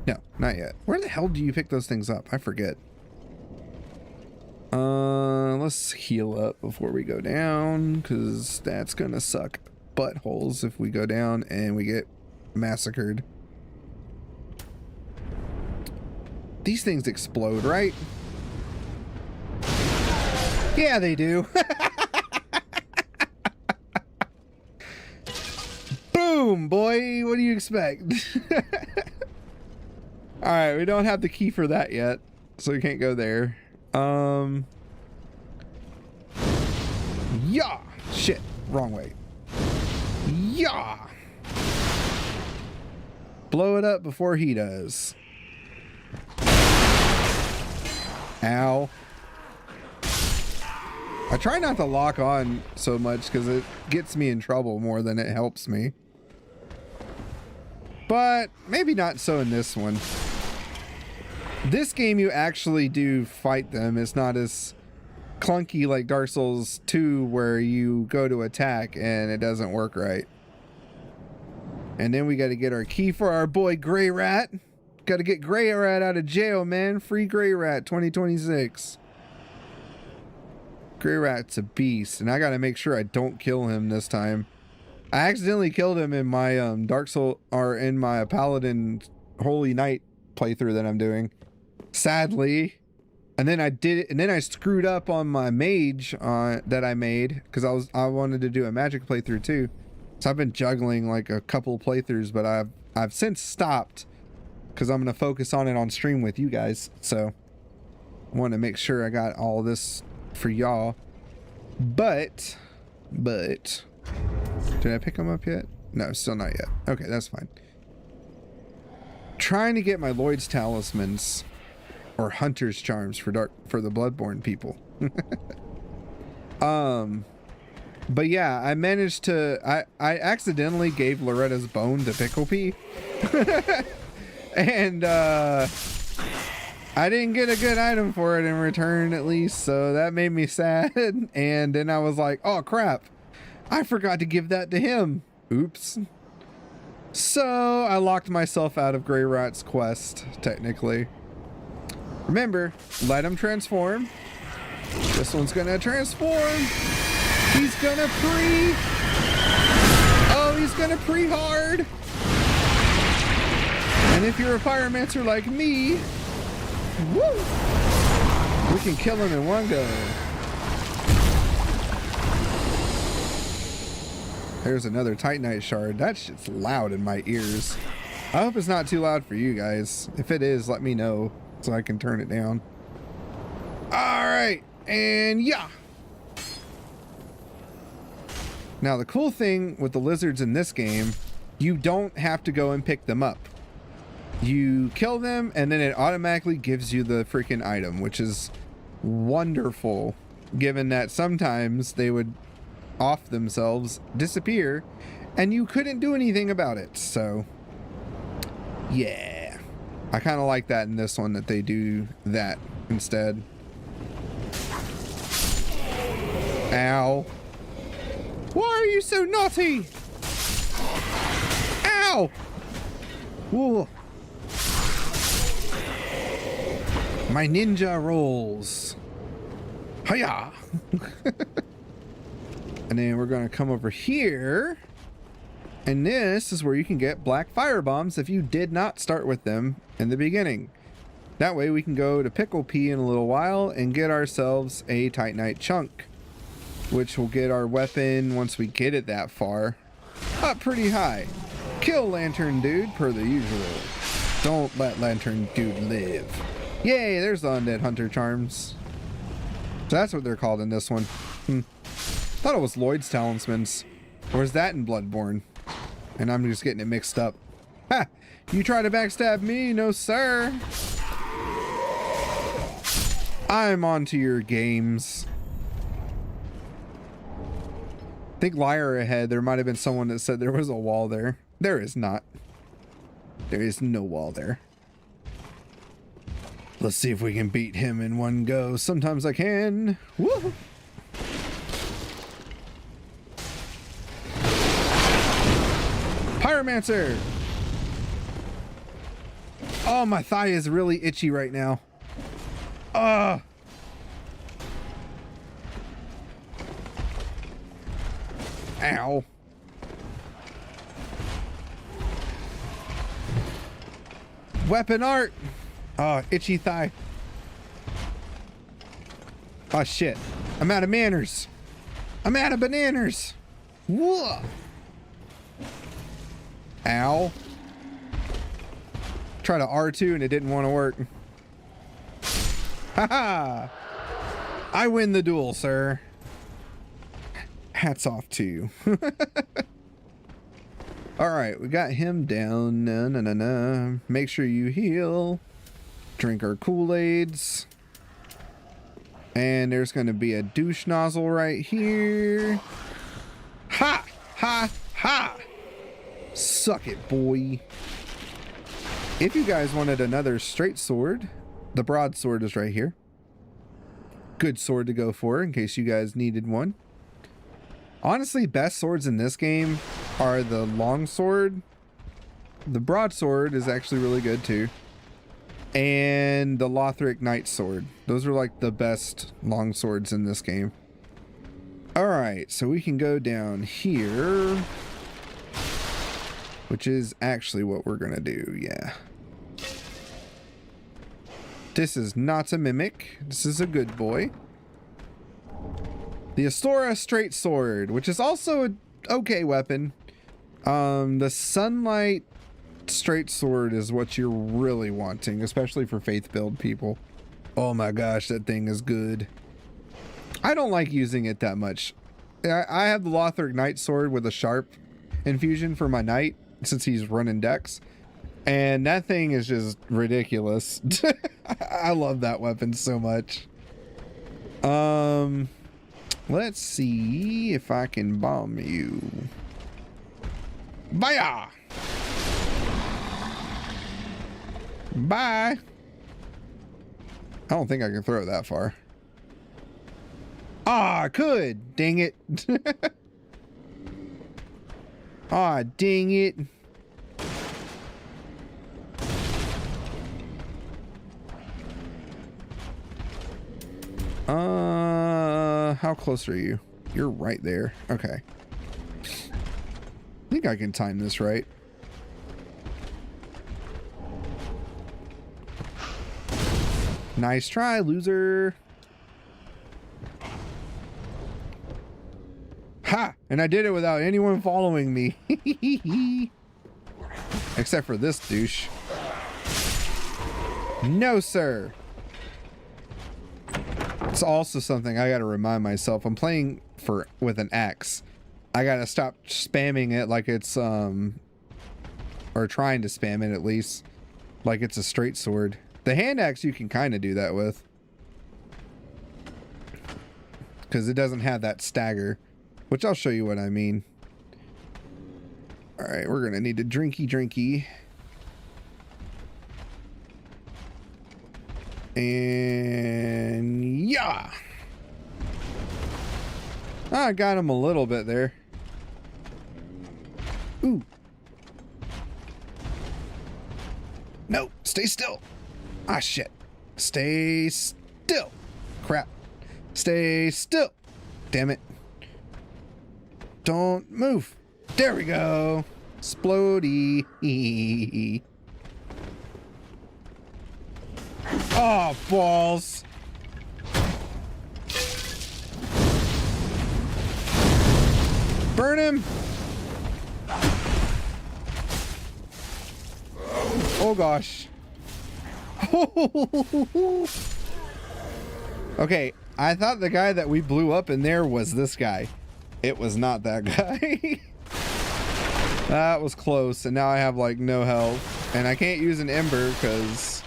No, not yet. Where the hell do you pick those things up? I forget. Let's heal up before we go down, because that's gonna suck buttholes if we go down and we get massacred. These things explode, right? Yeah, they do. Boom, boy. What do you expect? All right, we don't have the key for that yet, so we can't go there. Yeah. Shit. Wrong way. Yeah. Blow it up before he does. Ow. I try not to lock on so much because it gets me in trouble more than it helps me. But maybe not so in this one. This game you actually do fight them. It's not as clunky like Dark Souls 2 where you go to attack and it doesn't work right. And then we got to get our key for our boy Greirat. Got to get Greirat out of jail, man. Free Greirat 2026. Greirat's a beast, and I gotta make sure I don't kill him this time. I accidentally killed him in my Dark Soul, or in my Paladin Holy Knight playthrough that I'm doing, sadly. And then I did it, and then I screwed up on my mage that I made because I wanted to do a magic playthrough too. So I've been juggling like a couple playthroughs, but I've since stopped because I'm gonna focus on it on stream with you guys. So I want to make sure I got all this for y'all. But did I pick them up yet? No, still not yet. Okay, that's fine. Trying to get my Lloyd's talismans or hunter's charms for the Bloodborne people. But yeah, I managed to I accidentally gave Loretta's bone to Pickle Pea. And I didn't get a good item for it in return, at least, so that made me sad. And then I was like, oh crap, I forgot to give that to him. Oops. So I locked myself out of Greirat's quest, technically. Remember, let him transform. This one's gonna transform. He's gonna pre. Oh, he's gonna pre hard. And if you're a pyromancer like me, woo! We can kill him in one go. There's another Titanite shard. That shit's loud in my ears. I hope it's not too loud for you guys. If it is, let me know so I can turn it down. Alright, and yeah. Now the cool thing with the lizards in this game, you don't have to go and pick them up. You kill them and then it automatically gives you the freaking item, which is wonderful, given that sometimes they would off themselves disappear and you couldn't do anything about it. So yeah, I kind of like that in this one, that they do that instead. Ow. Why are you so naughty? Ow. Whoa. My ninja rolls. Hiya! And then we're gonna come over here. And this is where you can get black fire bombs if you did not start with them in the beginning. That way we can go to Pickle Pea in a little while and get ourselves a Titanite chunk, which will get our weapon, once we get it that far, up pretty high. Kill Lantern Dude per the usual. Don't let Lantern Dude live. Yay, there's the Undead Hunter charms. So that's what they're called in this one. Thought it was Lloyd's Talismans. Or is that in Bloodborne? And I'm just getting it mixed up. Ha! You try to backstab me? No, sir. I'm onto your games. I think Liar ahead, there might have been someone that said there was a wall there. There is not. There is no wall there. Let's see if we can beat him in one go. Sometimes I can. Woo! Pyromancer! Oh, my thigh is really itchy right now. Ow. Weapon art. Oh, itchy thigh. Oh shit. I'm out of manners. I'm out of bananas. Whoa. Ow. Try to R2 and it didn't want to work. Haha. I win the duel, sir. Hats off to you. Alright, we got him down. No. Make sure you heal. Drink our Kool-Aids. And there's going to be a douche nozzle right here. Ha! Ha! Ha! Suck it, boy. If you guys wanted another straight sword, the broadsword is right here. Good sword to go for in case you guys needed one. Honestly, best swords in this game are the long sword. The broadsword is actually really good too. And the Lothric Knight Sword. Those are like the best long swords in this game. Alright, so we can go down here. Which is actually what we're gonna do, yeah. This is not a mimic. This is a good boy. The Astora Straight Sword, which is also an okay weapon. The Sunlight Straight Sword is what you're really wanting, especially for faith build people. Oh my gosh, that thing is good. I don't like using it that much. I have the Lothric Knight Sword with a sharp infusion for my knight, since he's running Dex. And that thing is just ridiculous. I love that weapon so much. Let's see if I can bomb you. Bye. Bye. I don't think I can throw it that far. Ah, I could. Dang it. Ah, dang it. How close are you? You're right there. Okay. I think I can time this right. Nice try, loser. Ha! And I did it without anyone following me. Except for this douche. No, sir. It's also something I gotta remind myself. I'm playing with an axe. I gotta stop spamming it like it's or trying to spam it at least like it's a straight sword. The hand axe you can kind of do that with, because it doesn't have that stagger, which I'll show you what I mean. All right, we're gonna need a drinky. And yeah, I got him a little bit there. Ooh. No, stay still. Ah, shit. Stay still. Crap. Stay still. Damn it. Don't move. There we go. Splody. Oh, balls. Burn him. Oh, gosh. Okay, I thought the guy that we blew up in there was this guy. It was not that guy. That was close, and now I have like no health, and I can't use an ember because,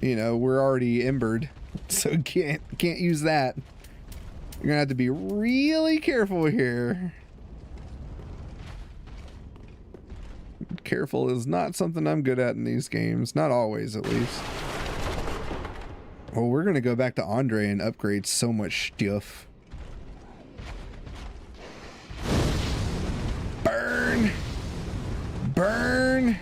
you know, we're already embered, so can't use that. You're gonna have to be really careful here. Careful is not something I'm good at in these games, not always at least. Well, we're gonna go back to Andre and upgrade so much stuff. Burn! Burn!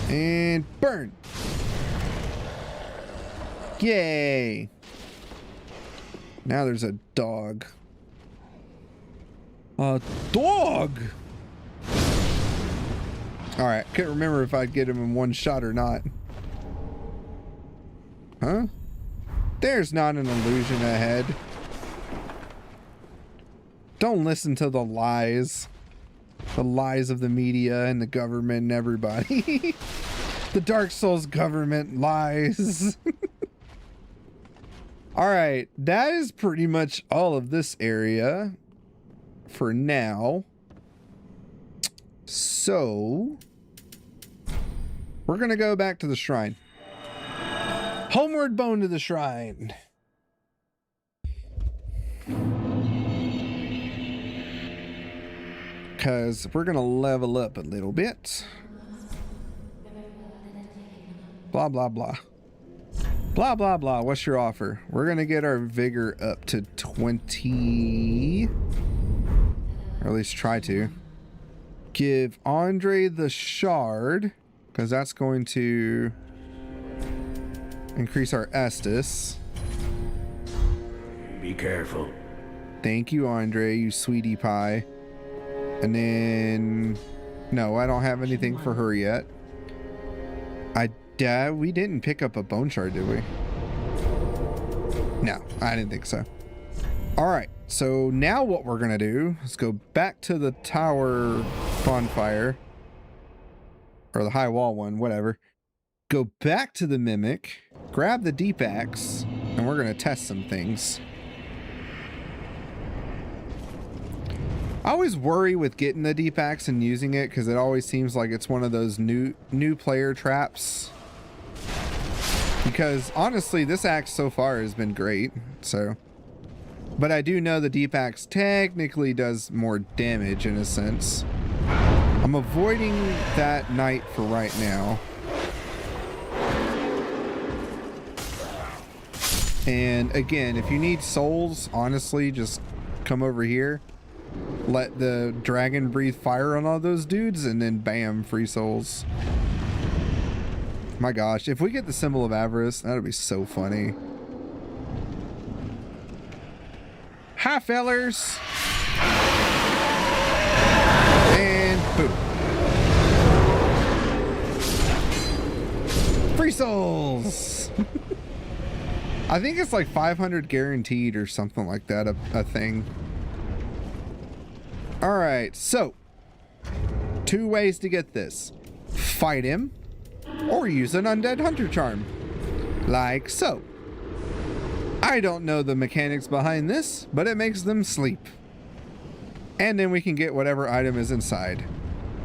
And burn! Yay! Now there's a dog. A dog! Alright, can't remember if I'd get him in one shot or not. Huh? There's not an illusion ahead. Don't listen to the lies. The lies of the media and the government and everybody. The Dark Souls government lies. Alright, that is pretty much all of this area for now. So, we're gonna go back to the shrine. Homeward bone to the shrine. Because we're gonna level up a little bit. Blah, blah, blah. Blah, blah, blah. What's your offer? We're gonna get our vigor up to 20. Or at least try to. Give Andre the shard, because that's going to increase our Estus. Be careful. Thank you, Andre, you sweetie pie. And then, no, I don't have anything for her yet. We didn't pick up a bone shard, did we? No, I didn't think so. All right, so now what we're gonna do is go back to the tower bonfire, or the high wall one, whatever. Go back to the mimic, grab the deep axe, and we're gonna test some things. I always worry with getting the deep axe and using it because it always seems like it's one of those new player traps. Because honestly, this axe so far has been great, so. But I do know the deep axe technically does more damage in a sense. I'm avoiding that knight for right now. And again, if you need souls, honestly, just come over here. Let the dragon breathe fire on all those dudes, and then bam, free souls. My gosh, if we get the symbol of avarice, that would be so funny. Hi, fellers. And boom. Free souls. I think it's like 500 guaranteed or something like that, a thing. All right, so 2 ways to get this. Fight him or use an undead hunter charm, like so. I don't know the mechanics behind this, but it makes them sleep. And then we can get whatever item is inside.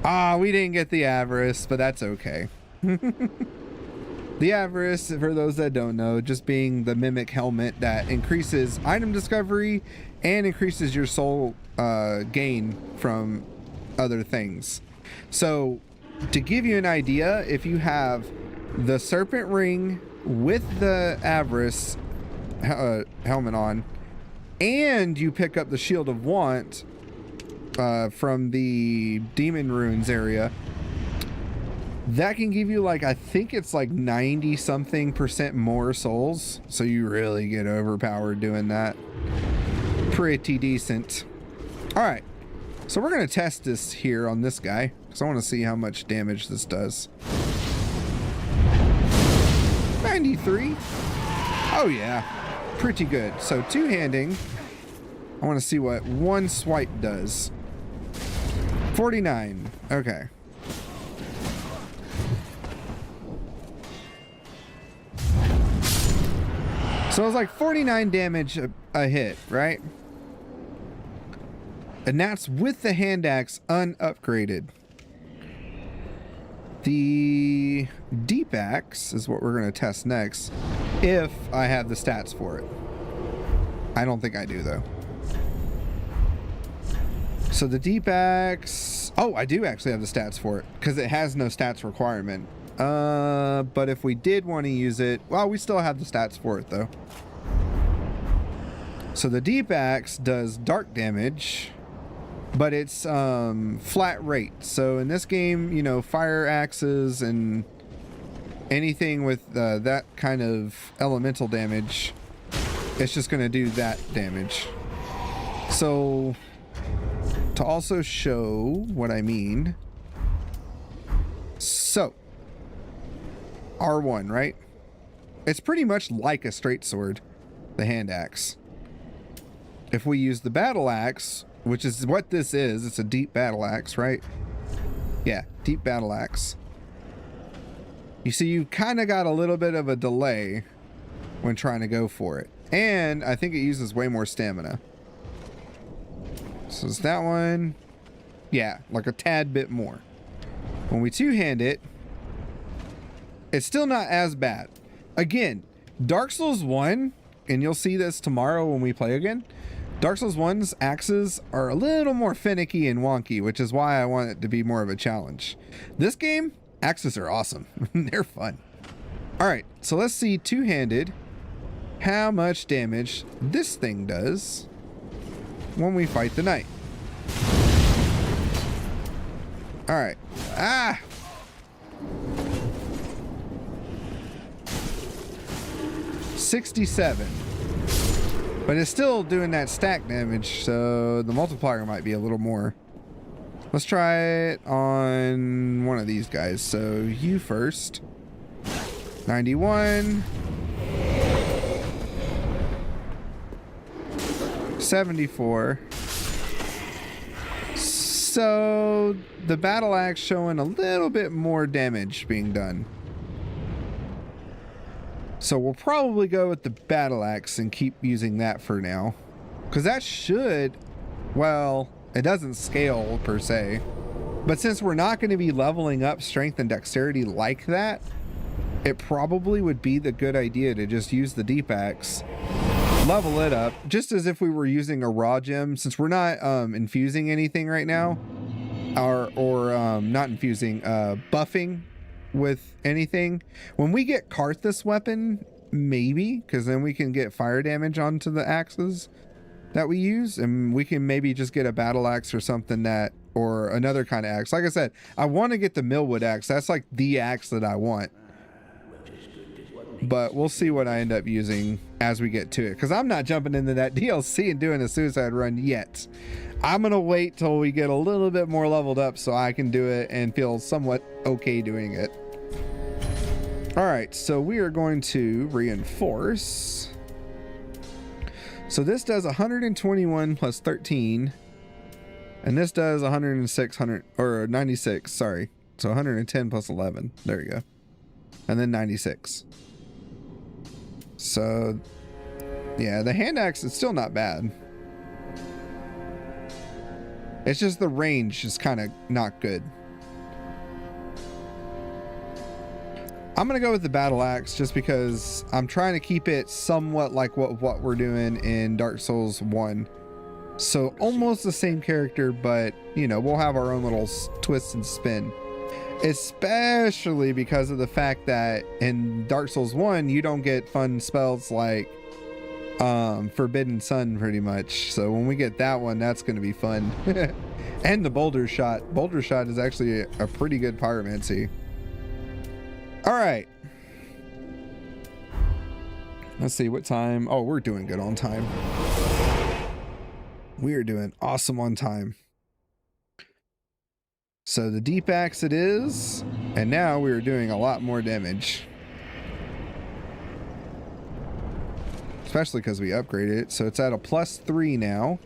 Ah, we didn't get the avarice, but that's okay. The avarice, for those that don't know, just being the mimic helmet that increases item discovery and increases your soul gain from other things. So to give you an idea, if you have the serpent ring with the avarice helmet on, and you pick up the shield of want from the demon runes area, that can give you like, I think it's like 90 something % more souls. So you really get overpowered doing that. Pretty decent. All right, so we're gonna test this here on this guy. because I want to see how much damage this does. 93. Oh yeah, pretty good. So two-handing, I want to see what one swipe does. 49. Okay. So it was like 49 damage a hit, right? And that's with the hand axe unupgraded. The deep axe is what we're going to test next, if I have the stats for it. I don't think I do, though. So the deep axe... Oh, I do actually have the stats for it, because it has no stats requirement. But if we did want to use it... Well, we still have the stats for it, though. So the deep axe does dark damage, but it's flat rate. So in this game, you know, fire axes and anything with that kind of elemental damage, it's just going to do that damage. So to also show what I mean, so R1, right? It's pretty much like a straight sword, the hand axe. If we use the battle axe, which is what this is, it's a deep battle axe, right? Yeah, deep battle axe. You see, you kind of got a little bit of a delay when trying to go for it. And I think it uses way more stamina. So it's that one. Yeah, like a tad bit more. When we two-hand it, it's still not as bad. Again, Dark Souls 1, and you'll see this tomorrow when we play again, Dark Souls 1's axes are a little more finicky and wonky, which is why I want it to be more of a challenge. This game, axes are awesome. They're fun. All right, so let's see two-handed how much damage this thing does when we fight the knight. All right. Ah! $67. But it's still doing that stack damage, so the multiplier might be a little more. Let's try it on one of these guys. So you first. 91. 74. So the battle axe showing a little bit more damage being done. So we'll probably go with the battle axe and keep using that for now. Because that should, well, it doesn't scale per se. But since we're not going to be leveling up strength and dexterity like that, it probably would be the good idea to just use the deep axe, level it up, just as if we were using a raw gem. Since we're not infusing anything right now, or not infusing, buffing with anything. When we get Karthus weapon, maybe, because then we can get fire damage onto the axes that we use, and we can maybe just get a battle axe or something that, or another kind of axe. Like I said, I want to get the Millwood axe. That's like the axe that I want, but we'll see what I end up using as we get to it, because I'm not jumping into that DLC and doing a suicide run yet. I'm gonna wait till we get a little bit more leveled up so I can do it and feel somewhat okay doing it. All right, so we are going to reinforce. So this does 121 plus 13, and this does 96, sorry. So 110 plus 11, there we go. And then 96. So yeah, the hand axe is still not bad. It's just the range is kind of not good. I'm going to go with the battle axe just because I'm trying to keep it somewhat like what we're doing in Dark Souls 1. So almost the same character, but you know, we'll have our own little twist and spin. Especially because of the fact that in Dark Souls 1, you don't get fun spells like Forbidden Sun pretty much. So when we get that one, that's going to be fun. And the Boulder Shot. Boulder Shot is actually a pretty good pyromancy. All right. Let's see what time. Oh, we're doing good on time. We are doing awesome on time. So the deep axe it is, and now we are doing a lot more damage. Especially because we upgraded it, so it's at a +3 now.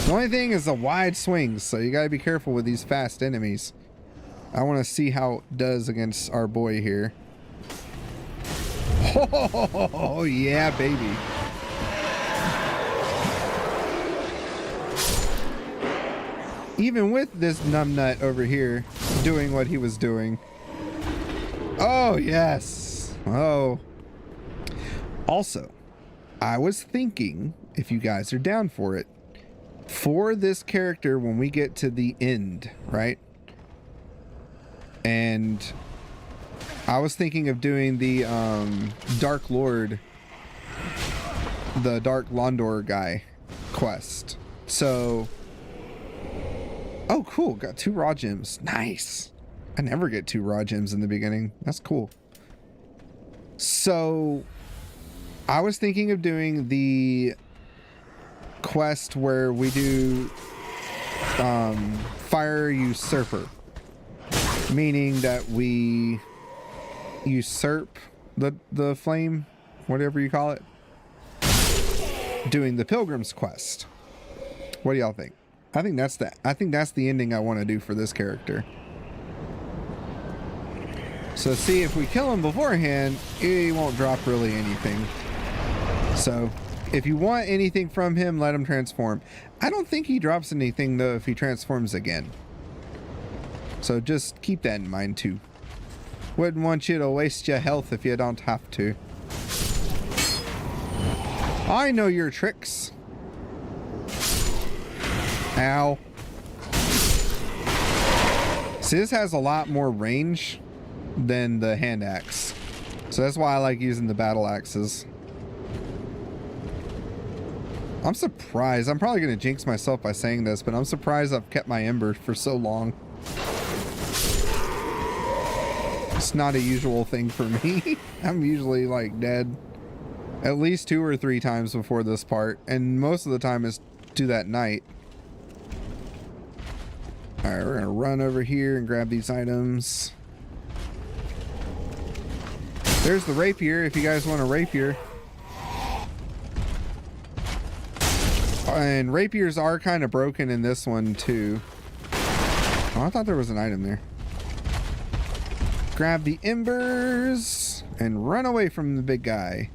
The only thing is the wide swings, so you gotta be careful with these fast enemies. I want to see how it does against our boy here. Oh, yeah, baby. Even with this numbnut over here doing what he was doing. Oh, yes. Oh. Also, I was thinking, if you guys are down for it, for this character when we get to the end, right? And I was thinking of doing the Dark Lord, the Dark Londor guy quest. So, oh cool, got 2 raw gems. Nice. I never get 2 raw gems in the beginning. That's cool. So I was thinking of doing the quest where we do Fire Usurper, meaning that we usurp the flame, whatever you call it, doing the Pilgrim's Quest. What do y'all think? I think that's the ending I want to do for this character. So see, if we kill him beforehand, he won't drop really anything. So if you want anything from him, let him transform. I don't think he drops anything though if he transforms again. So just keep that in mind too. Wouldn't want you to waste your health if you don't have to. I know your tricks. Ow. See, this has a lot more range than the hand axe. So that's why I like using the battle axes. I'm surprised. I'm probably going to jinx myself by saying this, but I'm surprised I've kept my ember for so long. It's not a usual thing for me. I'm usually like dead at least 2 or 3 times before this part, and most of the time is to that night. Alright, we're gonna run over here and grab these items. There's the rapier if you guys want a rapier. And rapiers are kind of broken in this one too. Oh, I thought there was an item there. Grab the embers and run away from the big guy.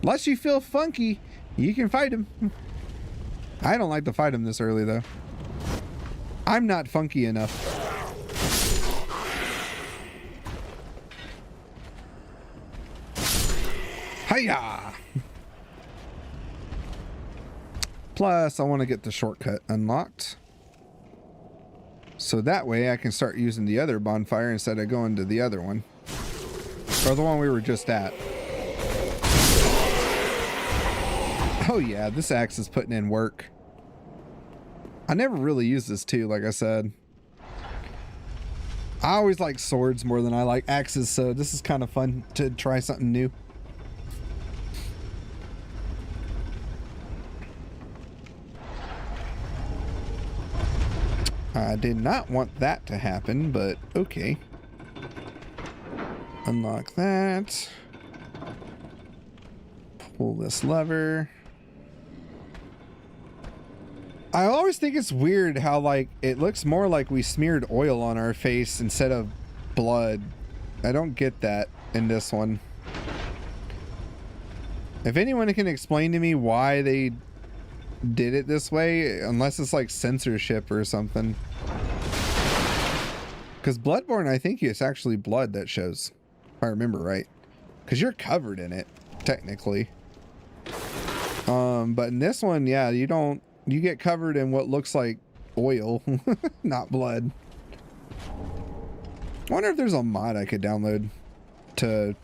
Unless you feel funky, you can fight him. I don't like to fight him this early though. I'm not funky enough. Hiya! Plus, I want to get the shortcut unlocked. So that way I can start using the other bonfire instead of going to the other one. Or the one we were just at. Oh yeah, this axe is putting in work. I never really use this too, like I said. I always like swords more than I like axes, so this is kind of fun to try something new. I did not want that to happen, but okay. Unlock that. Pull this lever. I always think it's weird how like it looks more like we smeared oil on our face instead of blood. I don't get that in this one. If anyone can explain to me why they did it this way, unless it's like censorship or something. Because Bloodborne, I think it's actually blood that shows, if I remember right. Because you're covered in it, technically. But in this one, yeah, you don't. You get covered in what looks like oil, not blood. I wonder if there's a mod I could download to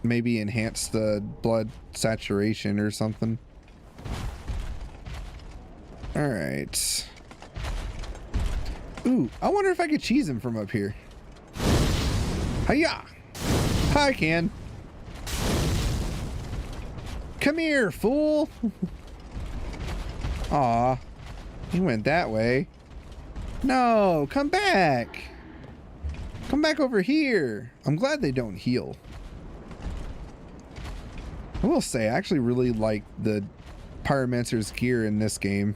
maybe enhance the blood saturation or something. All right. Ooh, I wonder if I could cheese him from up here. Hiya! I can. Come here, fool. Aw, he went that way. No, come back. Come back over here. I'm glad they don't heal. I will say, I actually really like the Pyromancer's gear in this game.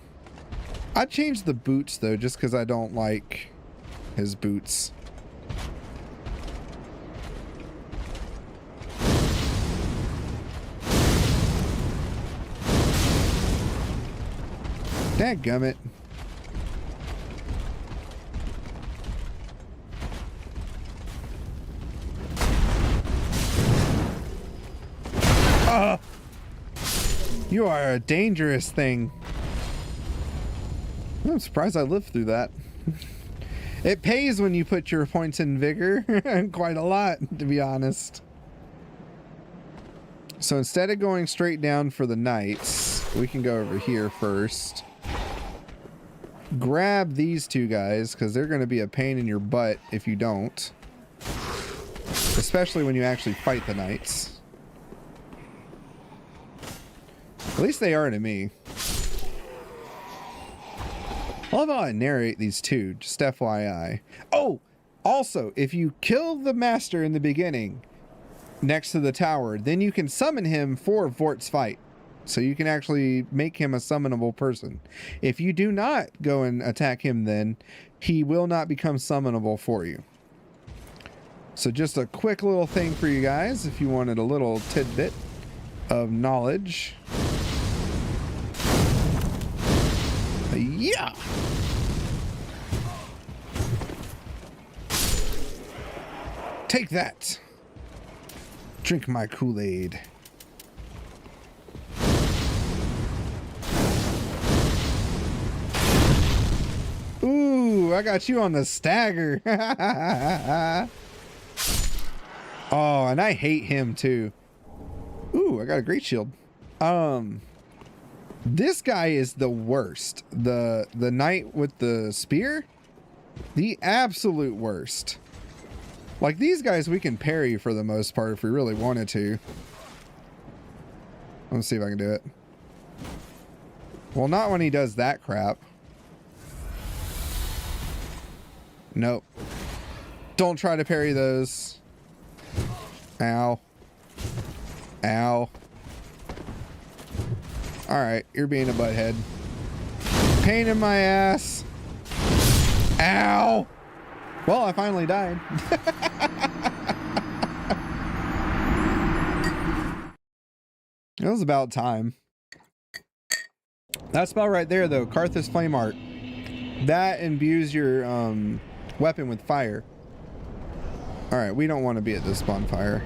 I changed the boots though, just because I don't like his boots. Dadgummit. You are a dangerous thing. I'm surprised I lived through that. It pays when you put your points in vigor. Quite a lot, to be honest. So instead of going straight down for the knights, we can go over here first. Grab these two guys, because they're going to be a pain in your butt if you don't. Especially when you actually fight the knights. At least they are to me. I love how I narrate these two, just FYI. Oh, also, if you kill the master in the beginning next to the tower, then you can summon him for Vort's fight. So you can actually make him a summonable person. If you do not go and attack him then, he will not become summonable for you. So just a quick little thing for you guys if you wanted a little tidbit of knowledge. Yeah. Take that. Drink my Kool-Aid. Ooh, I got you on the stagger. Oh, and I hate him too. Ooh, I got a great shield. This guy is the worst. The knight with the spear, the absolute worst. Like these guys we can parry for the most part if we really wanted to. Let's see if I can do it. Well, not when he does that crap. Nope. Don't try to parry those. Ow. Ow. Alright, you're being a butthead. Pain in my ass. Ow! Well, I finally died. It was about time. That spell right there, though, Karthus Flame Art. That imbues your weapon with fire. Alright, we don't want to be at this bonfire.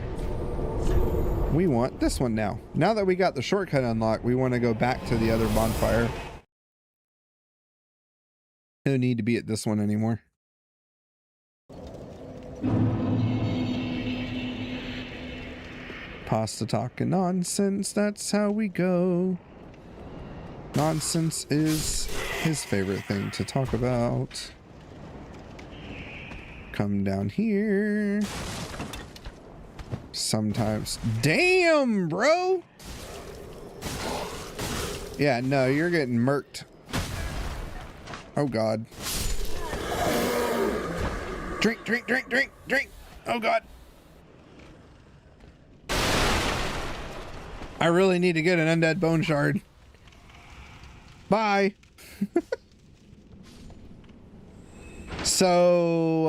We want this one now. Now that we got the shortcut unlocked, we want to go back to the other bonfire. No need to be at this one anymore. Pasta talking nonsense, that's how we go. Nonsense is his favorite thing to talk about. Come down here. Sometimes. Damn, bro! Yeah, no, you're getting murked. Oh, God. Drink, drink, drink, drink, drink! Oh, God. I really need to get an undead bone shard. Bye! So,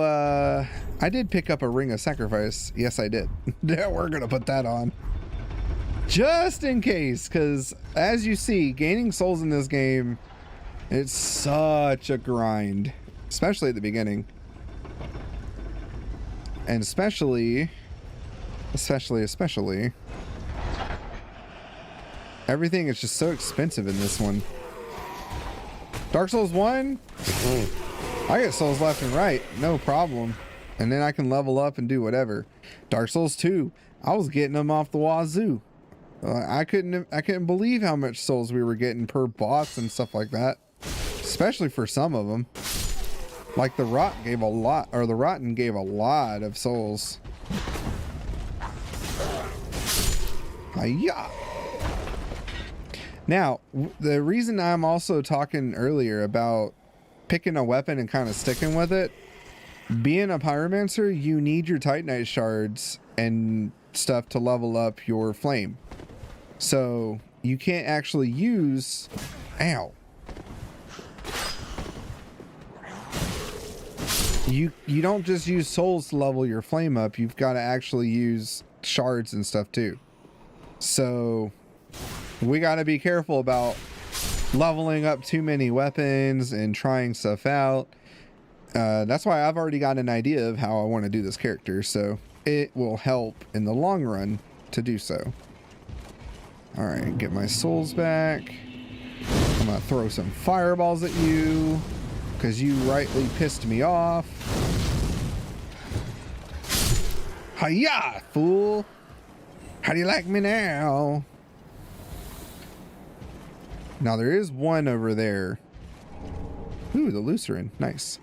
I did pick up a ring of sacrifice. Yes, I did. Yeah, we're gonna put that on. Just in case, because as you see, gaining souls in this game, it's such a grind. Especially at the beginning. And especially, everything is just so expensive in this one. Dark Souls 1? I get souls left and right, no problem. And then I can level up and do whatever. Dark Souls 2, I was getting them off the wazoo. I couldn't believe how much souls we were getting per boss and stuff like that. Especially for some of them. Like the Rot gave a lot, or the Rotten gave a lot of souls. Hiya! Now, the reason I'm also talking earlier about picking a weapon and kind of sticking with it, being a pyromancer, you need your Titanite shards and stuff to level up your flame. So you can't actually use... Ow. You don't just use souls to level your flame up. You've got to actually use shards and stuff too. So we got to be careful about leveling up too many weapons and trying stuff out. That's why I've already got an idea of how I want to do this character, so it will help in the long run to do so. All right, get my souls back. I'm gonna throw some fireballs at you because you rightly pissed me off. Hiya, fool! How do you like me now? Now there is one over there. Ooh, the Lutheran, nice.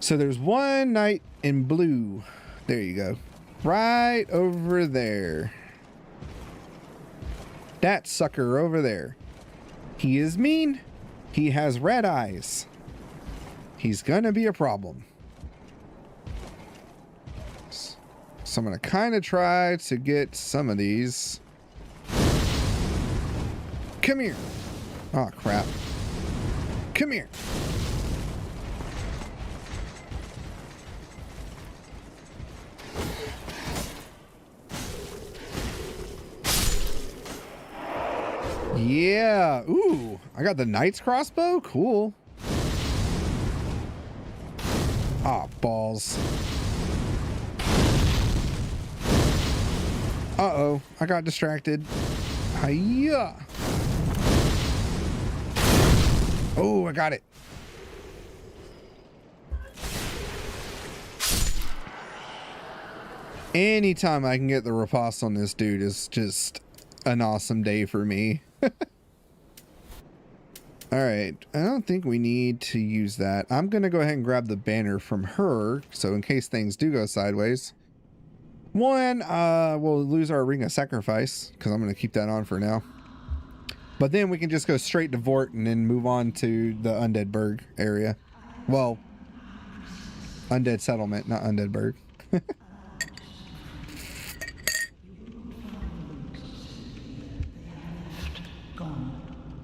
So there's one knight in blue. There you go. Right over there. That sucker over there. He is mean. He has red eyes. He's gonna be a problem. So I'm gonna kind of try to get some of these. Come here. Oh, crap. Come here. Yeah. Ooh, I got the knight's crossbow. Cool. Ah, balls. Uh-oh, I got distracted. Hiya. Oh, I got it. Anytime I can get the riposte on this dude is just an awesome day for me. All right, I don't think we need to use that. I'm gonna go ahead and grab the banner from her, so in case things do go sideways. One, we'll lose our ring of sacrifice because I'm gonna keep that on for now. But then we can just go straight to Vort and then move on to the Undead Burg area. Well, Undead Settlement, not Undead Burg. Gone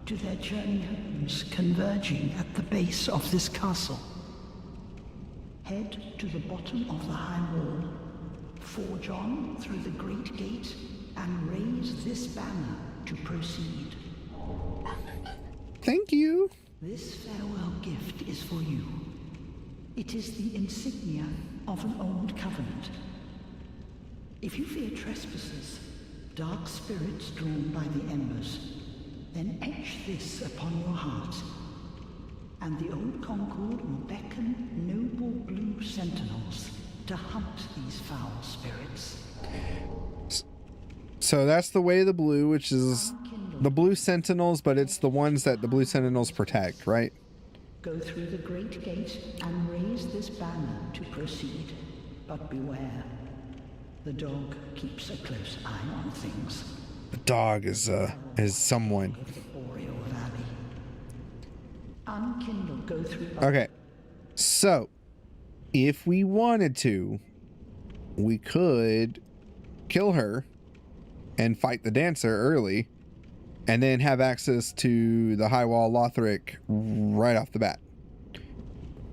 to their journey homes converging at the base of this castle. Head to the bottom of the high wall, forge on through the great gate, and raise this banner to proceed. Thank you. This farewell gift is for you. It is the insignia of an old covenant. If you fear trespassers, dark spirits drawn by the embers, then etch this upon your heart, and the old Concord will beckon noble blue sentinels to hunt these foul spirits. So that's the way of the blue, which is the blue sentinels, but it's the ones that the blue sentinels protect, right? Go through the great gate and raise this banner to proceed. But beware, the dog keeps a close eye on things. The dog is someone. Of the Boreal Valley. Unkindle, go through. Okay, so if we wanted to, we could kill her and fight the dancer early, and then have access to the High Wall Lothric right off the bat.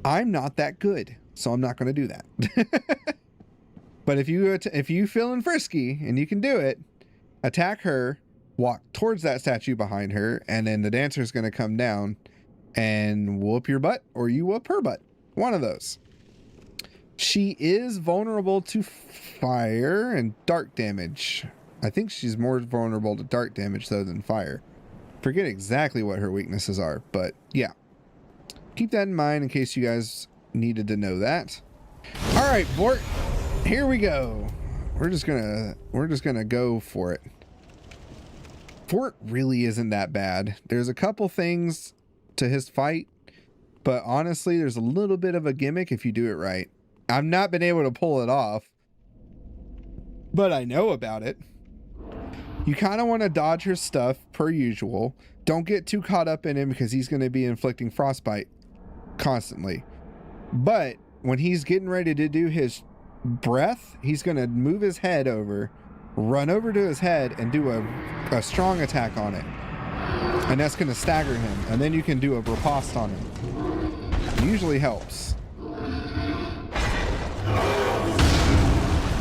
I'm not that good, so I'm not going to do that. But if you feeling frisky and you can do it, attack her, walk towards that statue behind her, and then the dancer's going to come down and whoop your butt, or you whoop her butt. One of those. She is vulnerable to fire and dark damage. I think she's more vulnerable to dark damage though than fire. Forget exactly what her weaknesses are, but yeah. Keep that in mind in case you guys needed to know that. All right, Vort, here we go. We're just gonna go for it. Vort really isn't that bad. There's a couple things to his fight, but honestly, there's a little bit of a gimmick if you do it right. I've not been able to pull it off, but I know about it. You kind of want to dodge her stuff per usual. Don't get too caught up in him because he's going to be inflicting frostbite constantly. But when he's getting ready to do his breath, he's going to move his head over, run over to his head, and do a strong attack on it. And that's going to stagger him. And then you can do a riposte on him. It usually helps.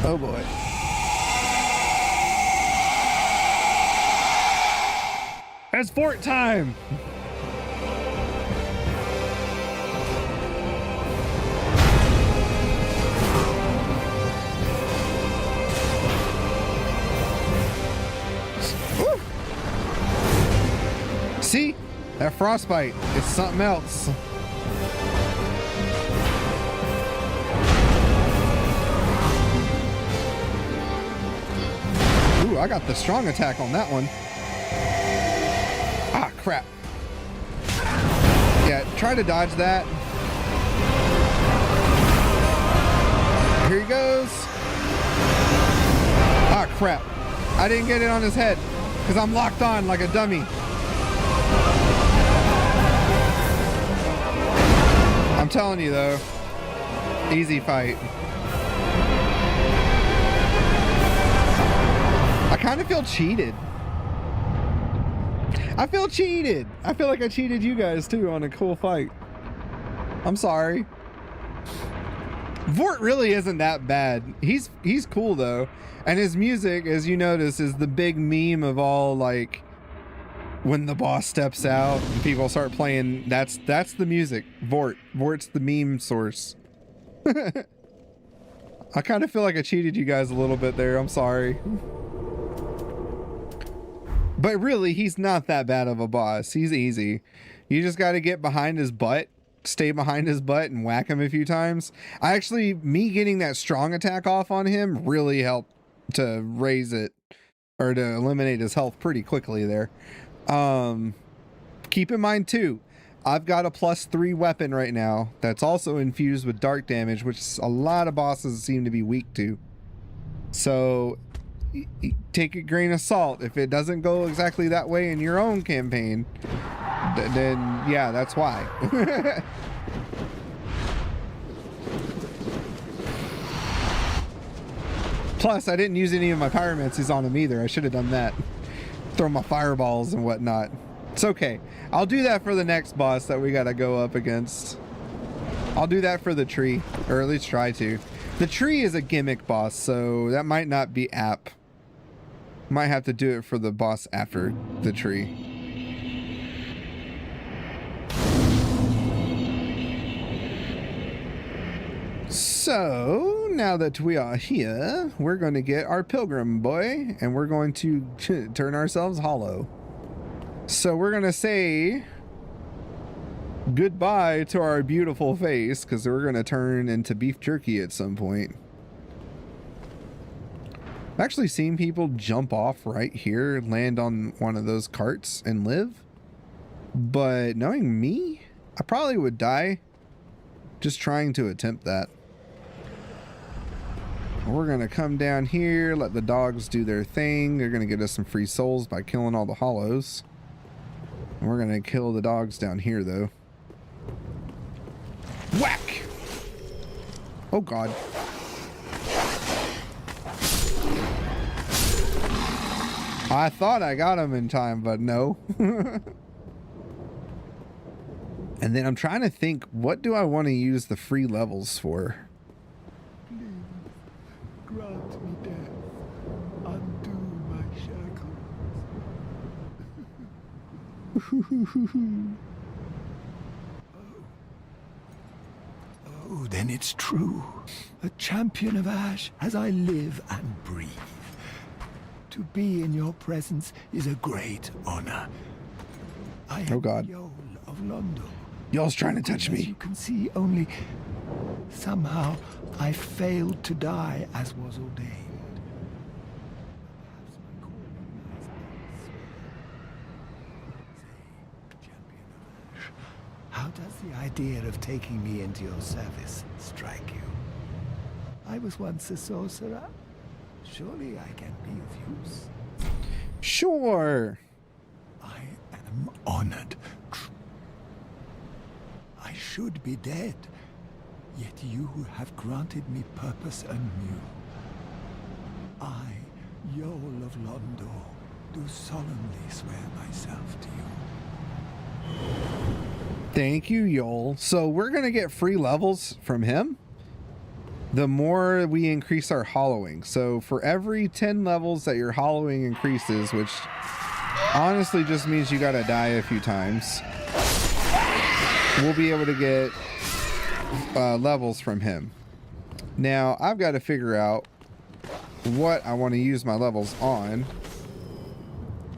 Oh boy. It's fort time! Woo. See? That frostbite, it's something else. Ooh, I got the strong attack on that one. Ah, crap. Yeah, try to dodge that. Here he goes. Ah, crap. I didn't get it on his head because I'm locked on like a dummy. I'm telling you though, easy fight. I kind of feel cheated. I feel cheated. I feel like I cheated you guys too on a cool fight. I'm sorry. Vort really isn't that bad. He's cool though. And his music, as you notice, is the big meme of all, like, when the boss steps out and people start playing, that's the music. Vort's the meme source. I kind of feel like I cheated you guys a little bit there. I'm sorry. But really, he's not that bad of a boss. He's easy. You just got to get behind his butt, stay behind his butt, and whack him a few times. Me getting that strong attack off on him really helped to raise it, or to eliminate his health pretty quickly there. Keep in mind too, I've got a +3 weapon right now that's also infused with dark damage, which a lot of bosses seem to be weak to. So take a grain of salt. If it doesn't go exactly that way in your own campaign, then yeah, that's why. Plus, I didn't use any of my pyromancies on him either. I should have done that. Throw my fireballs and whatnot. It's okay. I'll do that for the next boss that we gotta go up against. I'll do that for the tree, or at least try to. The tree is a gimmick boss, so that might not be apt. Might have to do it for the boss after the tree. So, now that we are here, we're going to get our pilgrim boy, and we're going to turn ourselves hollow. So we're going to say goodbye to our beautiful face, because we're going to turn into beef jerky at some point. I've actually seen people jump off right here, land on one of those carts, and live. But knowing me, I probably would die just trying to attempt that. We're going to come down here, let the dogs do their thing. They're going to get us some free souls by killing all the hollows. And we're going to kill the dogs down here, though. Whack! Oh, God. I thought I got him in time, but no. And then I'm trying to think, what do I want to use the free levels for? Grant me death. Undo my shackles. Oh, then it's true. A champion of Ash as I live and breathe. To be in your presence is a great honor. I am Yoel of Londo. Yoel's trying to touch me. As you can see, only somehow I failed to die as was ordained. Perhaps my calling lies elsewhere. Say, champion of Ash, how does the idea of taking me into your service strike you? I was once a sorcerer. Surely I can be of use. Sure. I am honored. I should be dead, yet you have granted me purpose anew. I, Yoel of Londor, do solemnly swear myself to you. Thank you, Yoel. So we're going to get free levels from him the more we increase our hollowing. So for every 10 levels that your hollowing increases, which honestly just means you got to die a few times, we'll be able to get levels from him. Now I've got to figure out what I want to use my levels on,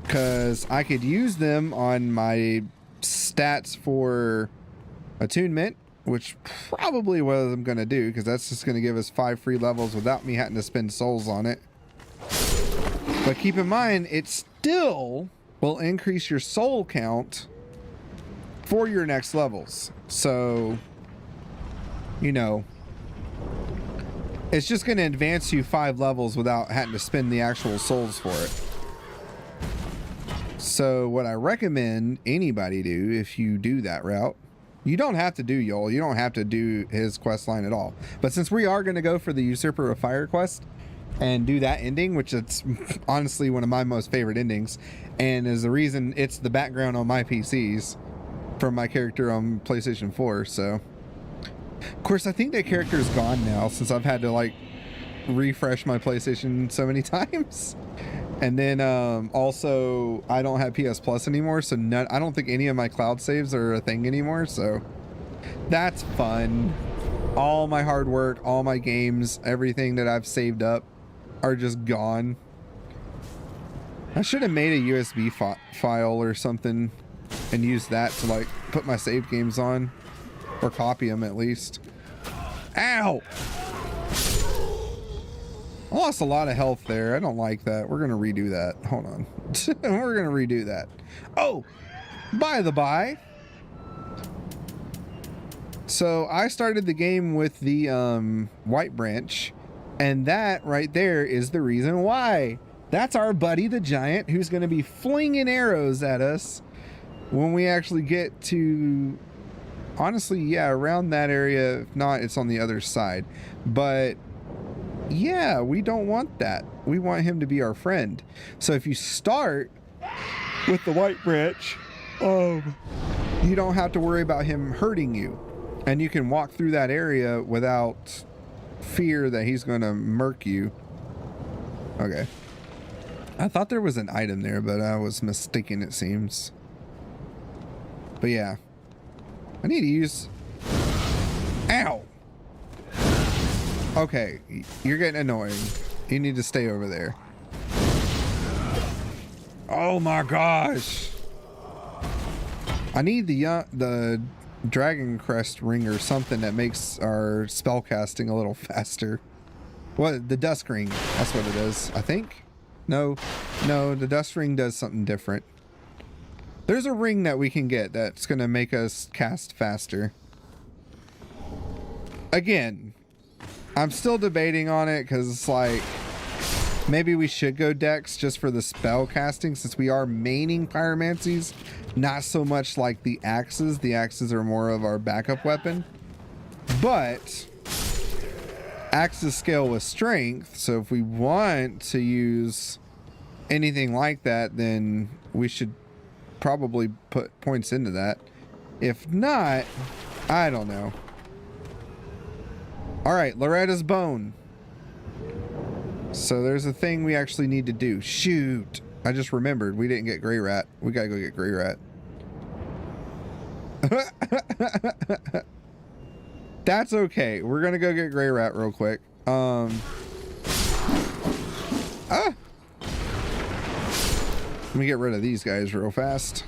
because I could use them on my stats for attunement, which probably what I'm going to do, because that's just going to give us 5 free levels without me having to spend souls on it. But keep in mind, it still will increase your soul count for your next levels. So, you know, it's just going to advance you 5 levels without having to spend the actual souls for it. So what I recommend anybody do, if you do that route, you don't have to do Yoel, you don't have to do his quest line at all. But since we are going to go for the Usurper of Fire quest and do that ending, which it's honestly one of my most favorite endings, and is the reason it's the background on my PCs from my character on PlayStation 4. So, of course, I think that character is gone now since I've had to like refresh my PlayStation so many times. And then also I don't have PS Plus anymore, so I don't think any of my cloud saves are a thing anymore. So that's fun. All my hard work, all my games, everything that I've saved up are just gone. I should have made a USB file or something and used that to like put my save games on, or copy them at least. Ow! I lost a lot of health there. I don't like that. We're going to redo that. Hold on. We're going to redo that. Oh, by the by. So I started the game with the White Branch, and that right there is the reason why. That's our buddy the giant, who's going to be flinging arrows at us when we actually get to, honestly, yeah, around that area. If not, it's on the other side. But yeah, we don't want that. We want him to be our friend. So if you start with the White Branch, you don't have to worry about him hurting you. And you can walk through that area without fear that he's going to murk you. Okay. I thought there was an item there, but I was mistaken, it seems. But yeah. I need to use... Ow! Okay, you're getting annoying. You need to stay over there. Oh my gosh! I need the Dragon Crest ring or something that makes our spell casting a little faster. What? The Dusk Ring. That's what it is, I think. No, the Dusk Ring does something different. There's a ring that we can get that's gonna make us cast faster. Again, I'm still debating on it, because it's like, maybe we should go Dex just for the spell casting, since we are maining pyromancies, not so much like the axes. The axes are more of our backup weapon, but axes scale with strength, so if we want to use anything like that, then we should probably put points into that. If not, I don't know. All right, Loretta's Bone. So there's a thing we actually need to do. Shoot. I just remembered we didn't get Greirat. We gotta go get Greirat. That's okay. We're gonna go get Greirat real quick. Let me get rid of these guys real fast.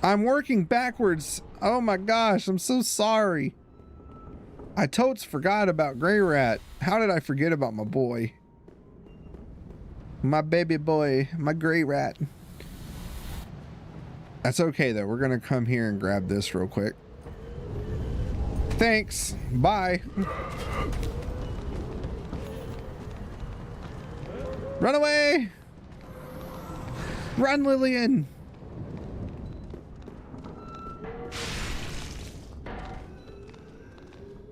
I'm working backwards. Oh my gosh, I'm so sorry. I totes forgot about Greirat. How did I forget about my boy? My baby boy, my Greirat. That's okay though. We're gonna come here and grab this real quick. Thanks. Bye. Run away! Run, Lillian!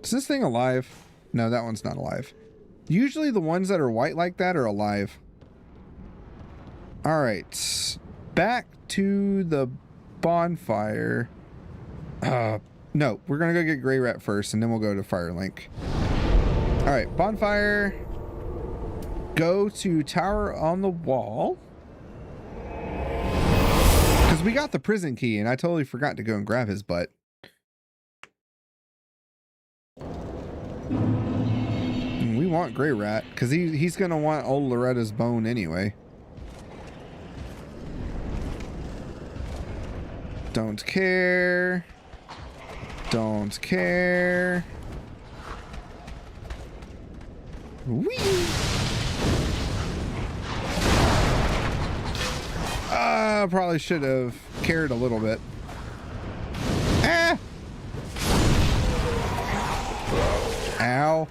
Is this thing alive? No, that one's not alive. Usually the ones that are white like that are alive. Alright. Back to the bonfire. No, we're gonna go get Grey Rat first, and then we'll go to Firelink. Alright, bonfire. Go to Tower on the Wall. Because we got the prison key, and I totally forgot to go and grab his butt. And we want Grey Rat, because he's gonna want old Loretta's bone anyway. Don't care. Don't care. Whee! Probably should have cared a little bit. Ah! Ow.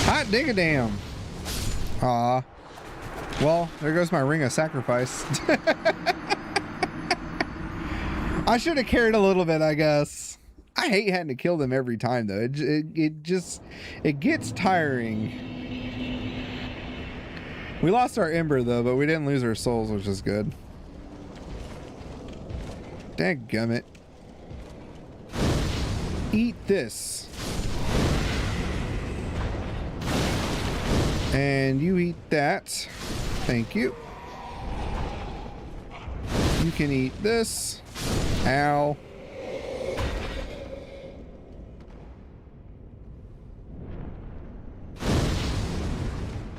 Hot dig-a-damn. Aw. Well, there goes my ring of sacrifice. I should have cared a little bit, I guess. I hate having to kill them every time, though. It gets tiring. We lost our Ember, though, but we didn't lose our souls, which is good. Dadgummit. Eat this. And you eat that. Thank you. You can eat this. Ow.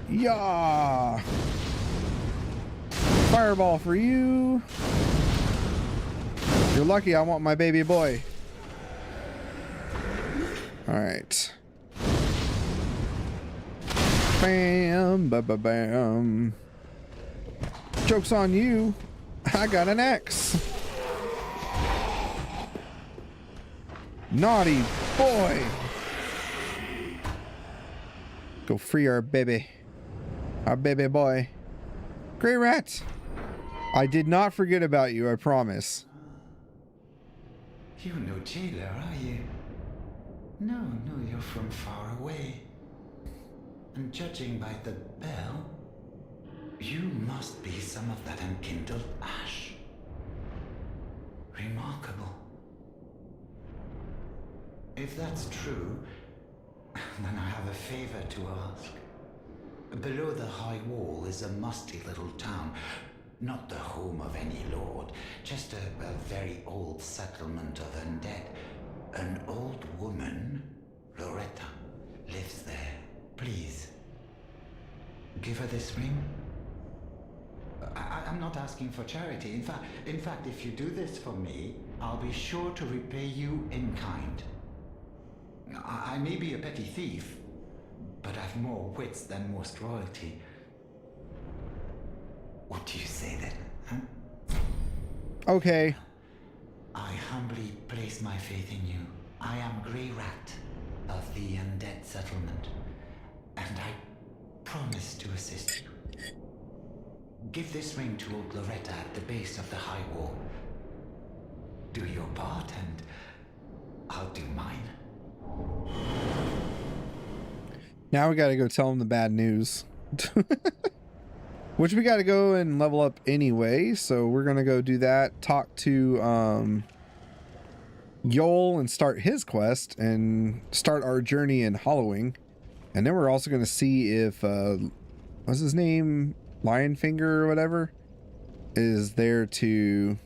Yeah. Fireball for you. You're lucky I want my baby boy. All right. Bam, ba ba bam. Joke's on you. I got an axe. Naughty boy. Go free our baby. Our baby boy. Grey Rat. I did not forget about you, I promise. You're no jailer, are you? No, you're from far away. And judging by the bell, you must be some of that unkindled ash. Remarkable. If that's true, then I have a favor to ask. Below the high wall is a musty little town. Not the home of any lord, just a very old settlement of undead. An old woman, Loretta, lives there. Please, give her this ring. I'm not asking for charity. In fact, if you do this for me, I'll be sure to repay you in kind. I may be a petty thief, but I've more wits than most royalty. What do you say then, huh? Okay. I humbly place my faith in you. I am Grey Rat of the Undead Settlement, and I promise to assist you. Give this ring to old Loretta at the base of the high wall. Do your part, and I'll do mine. Now we gotta go tell him the bad news. Which we gotta go and level up anyway, so we're gonna go do that. Talk to Yoel and start his quest and start our journey in Hollowing. And then we're also gonna see if what's his name? Lionfinger or whatever is there to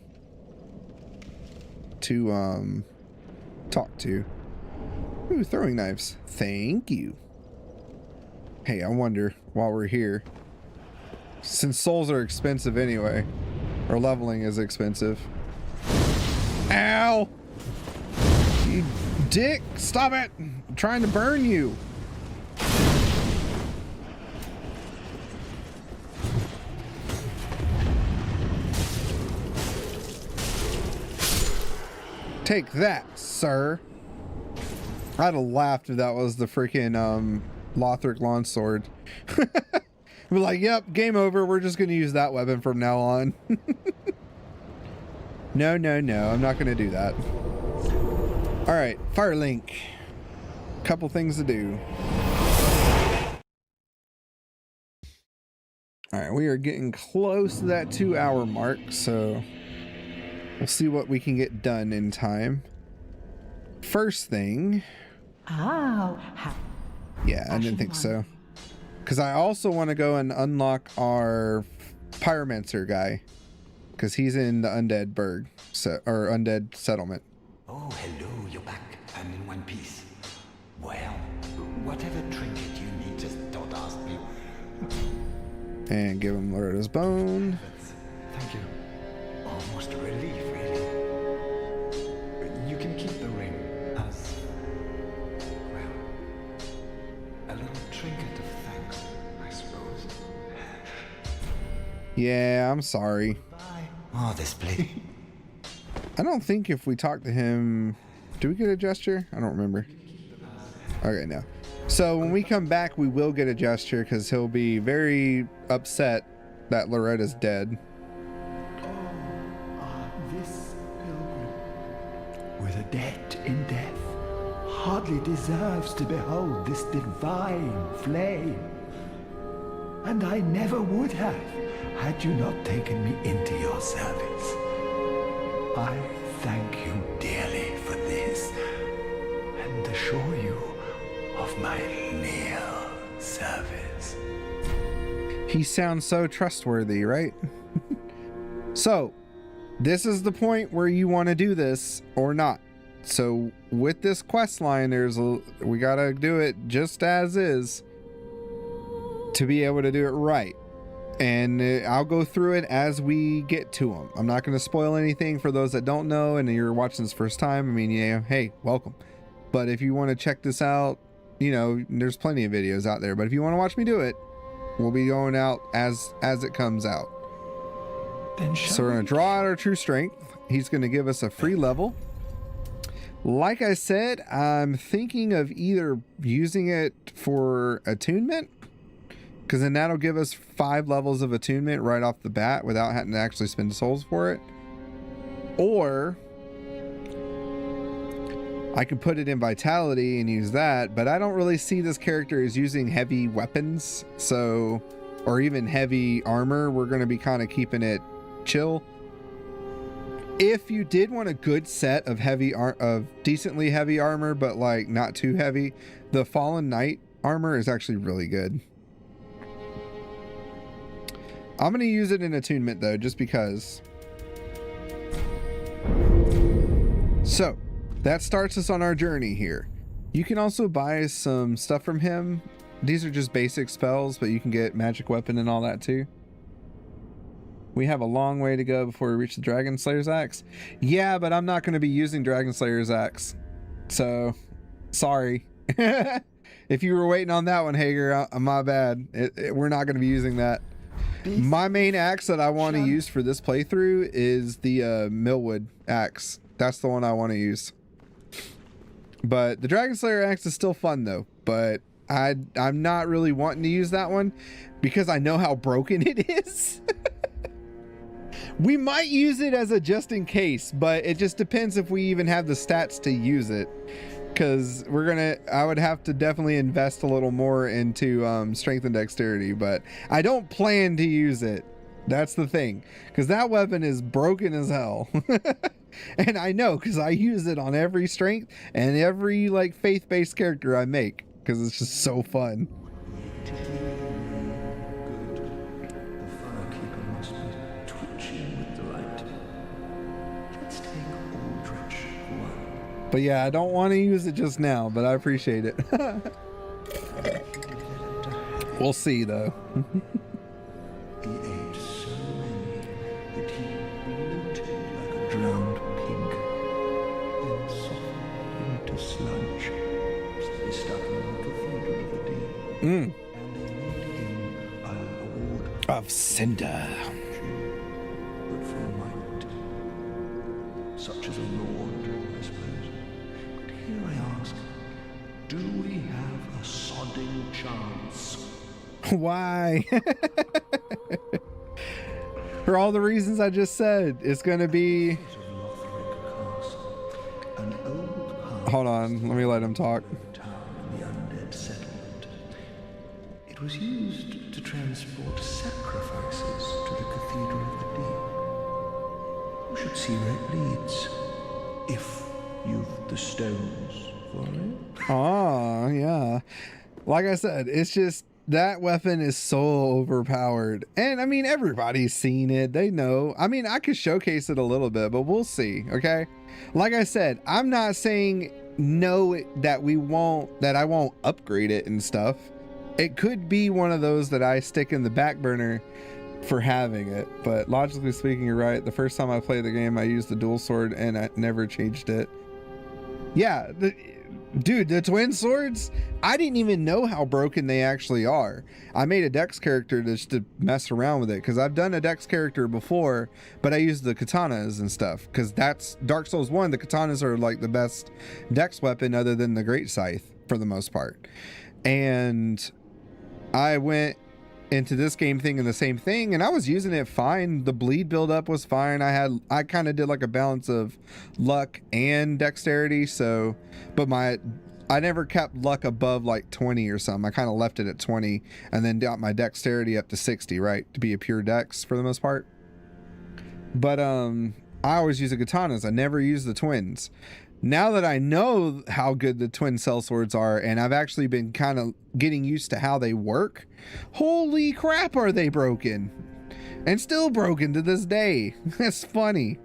talk to. Ooh, throwing knives. Thank you. Hey, I wonder while we're here, since souls are expensive anyway, or leveling is expensive. Ow! You dick! Stop it! I'm trying to burn you. Take that, sir. I'd have laughed if that was the freaking Lothric Longsword. We're like, yep, game over. We're just going to use that weapon from now on. No, I'm not going to do that. All right, Firelink. Couple things to do. All right, we are getting close to that 2-hour mark, so we'll see what we can get done in time. First thing. Oh, Yeah, I didn't think so. Because I also want to go and unlock our Pyromancer guy. Because he's in the Undead Burg, or Undead Settlement. Oh, hello, you're back and in one piece. Well, whatever trinket you need, just don't ask me. And give him Loretta's bone. Thank you. Almost a relief, really. You can keep the ring as, well, a little trinket of thanks, I suppose. Yeah, I'm sorry. Bye. Oh, this place. I don't think if we talk to him... Do we get a gesture? I don't remember. Okay, no. So when we come back, we will get a gesture because he'll be very upset that Loretta's dead. This pilgrim, with a debt in death, hardly deserves to behold this divine flame. And I never would have, had you not taken me into your service. I thank you dearly for this, and assure you of my loyal service. He sounds so trustworthy, right? So, this is the point where you want to do this or not. So, with this quest line, we gotta do it just as is to be able to do it right. And I'll go through it as we get to them. I'm not going to spoil anything for those that don't know and you're watching this first time. I mean, yeah, hey, welcome. But if you want to check this out, you know, there's plenty of videos out there. But if you want to watch me do it, we'll be going out as it comes out. So we're going to draw out our true strength. He's going to give us a free level. Like I said, I'm thinking of either using it for attunement, because then that'll give us 5 levels of attunement right off the bat without having to actually spend souls for it. Or I could put it in vitality and use that, but I don't really see this character as using heavy weapons, so, or even heavy armor. We're going to be kind of keeping it chill. If you did want a good set of decently heavy armor, but like not too heavy, the Fallen Knight armor is actually really good. I'm going to use it in attunement though, just because. So that starts us on our journey here. You can also buy some stuff from him. These are just basic spells, but you can get magic weapon and all that too. We have a long way to go before we reach the Dragon Slayer's Axe. Yeah, but I'm not going to be using Dragon Slayer's Axe. So, sorry. If you were waiting on that one, Hager, my bad. We're not going to be using that. My main axe that I want to use for this playthrough is the Millwood axe. That's the one I want to use. But the Dragon Slayer axe is still fun though. But I'm not really wanting to use that one because I know how broken it is. We might use it as a just in case, but it just depends if we even have the stats to use it. Because I would have to definitely invest a little more into strength and dexterity, but I don't plan to use it. That's the thing, because that weapon is broken as hell. And I know, because I use it on every strength and every like faith-based character I make, because it's just so fun. The firekeeper must be twitching with delight. Let's take Aldrich one. But yeah, I don't want to use it just now, but I appreciate it. We'll see though. He ate so many that he bloated like a drowned pig, then softened into sludge. So they stuck him in the cathedral of the dead, and they made him a lord Of Cinder. but for might, such as a lord, I suppose. But here I ask, do we have a sodding chance? Why? For all the reasons I just said, it's gonna be. An old path Hold on, let me let him talk. town in the undead settlement. It was used to transport sacrifices to the Cathedral of the Deep. You should see where it leads, if you've the stones for it. Oh, yeah. Like I said, it's just that weapon is so overpowered. And I mean, everybody's seen it. They know. I mean, I could showcase it a little bit, but we'll see. Okay. Like I said, I'm not saying no that I won't upgrade it and stuff. It could be one of those that I stick in the back burner for having it. But logically speaking, you're right. The first time I played the game, I used the dual sword and I never changed it. Yeah. Dude, the twin swords, I didn't even know how broken they actually are. I made a Dex character just to mess around with it because I've done a Dex character before, but I used the katanas and stuff because that's Dark Souls 1. The katanas are like the best Dex weapon other than the Great Scythe for the most part. And I went into this game thinking the same thing, and I was using it fine. The bleed buildup was fine. I kind of did like a balance of luck and dexterity, so but I never kept luck above like 20 or something. I kind of left it at 20 and then got my dexterity up to 60, right, to be a pure dex for the most part. But I always use the katanas. I never use the twins. Now that I know how good the twin sellswords are, and I've actually been kind of getting used to how they work, holy crap, are they broken? And still broken to this day. That's funny.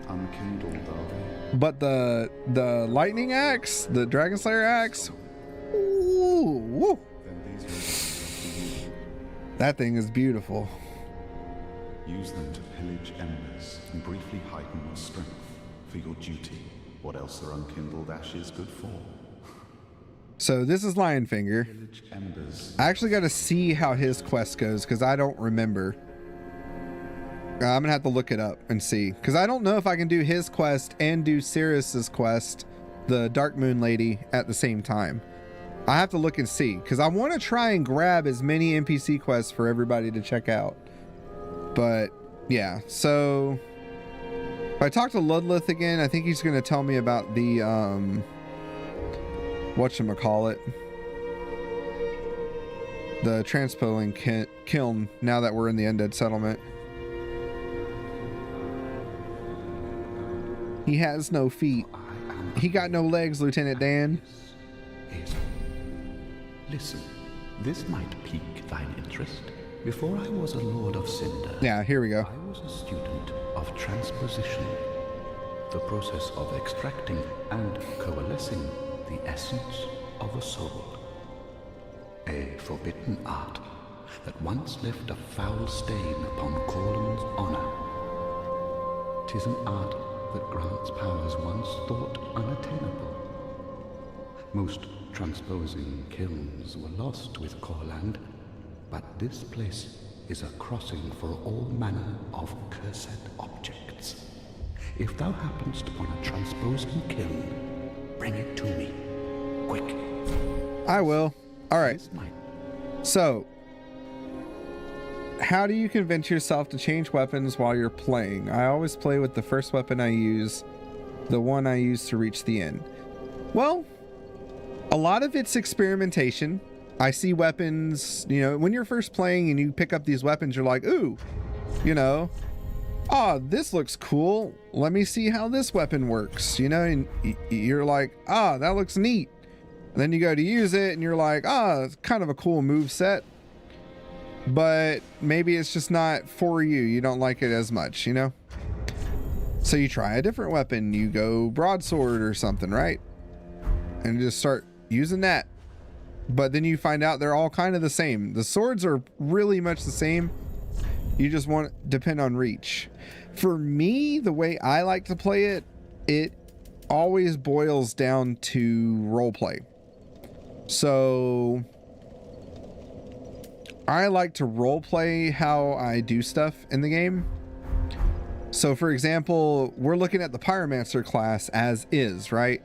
Unkindled, are they? But the lightning axe, the Dragon Slayer axe, ooh, woo. Then these weapons are for you. That thing is beautiful. Use them to pillage embers and briefly heighten your strength for your duty. What else are unkindled ashes good for? So this is Lionfinger. Pillage embers. I actually got to see how his quest goes because I don't remember. I'm gonna have to look it up and see because I don't know if I can do his quest and do Sirius's quest, the Dark Moon Lady, at the same time. I have to look and see because I want to try and grab as many NPC quests for everybody to check out. But yeah, so if I talk to Ludlith again, I think he's gonna tell me about the whatchamacallit, the transpoling kiln now that we're in the undead settlement. He has no feet. He got no legs, Lieutenant Dan. Is. Listen, this might pique thine interest. Before I was a Lord of Cinder, Yeah, here we go. I was a student of transposition, the process of extracting and coalescing the essence of a soul. A forbidden art that once left a foul stain upon Corlin's honor. 'Tis an art that grants powers once thought unattainable. Most transposing kilns were lost with Corland, but this place is a crossing for all manner of cursed objects. If thou happenest upon a transposing kiln, bring it to me. Quick. I will. All right. This might So, how do you convince yourself to change weapons while you're playing? I always play with the first weapon I use, the one I use to reach the end. Well, a lot of it's experimentation. I see weapons, you know, when you're first playing and you pick up these weapons, you're like, ooh, you know, oh, this looks cool. Let me see how this weapon works, you know, and you're like, ah, that looks neat. And then you go to use it and you're like, ah, it's kind of a cool move set, but maybe it's just not for you. You don't like it as much, you know? So you try a different weapon. You go broadsword or something, right? And just start using that. But then you find out they're all kind of the same. The swords are really much the same. You just want to depend on reach. For me, the way I like to play it, it always boils down to roleplay. So I like to roleplay how I do stuff in the game. So for example, we're looking at the Pyromancer class as is, right?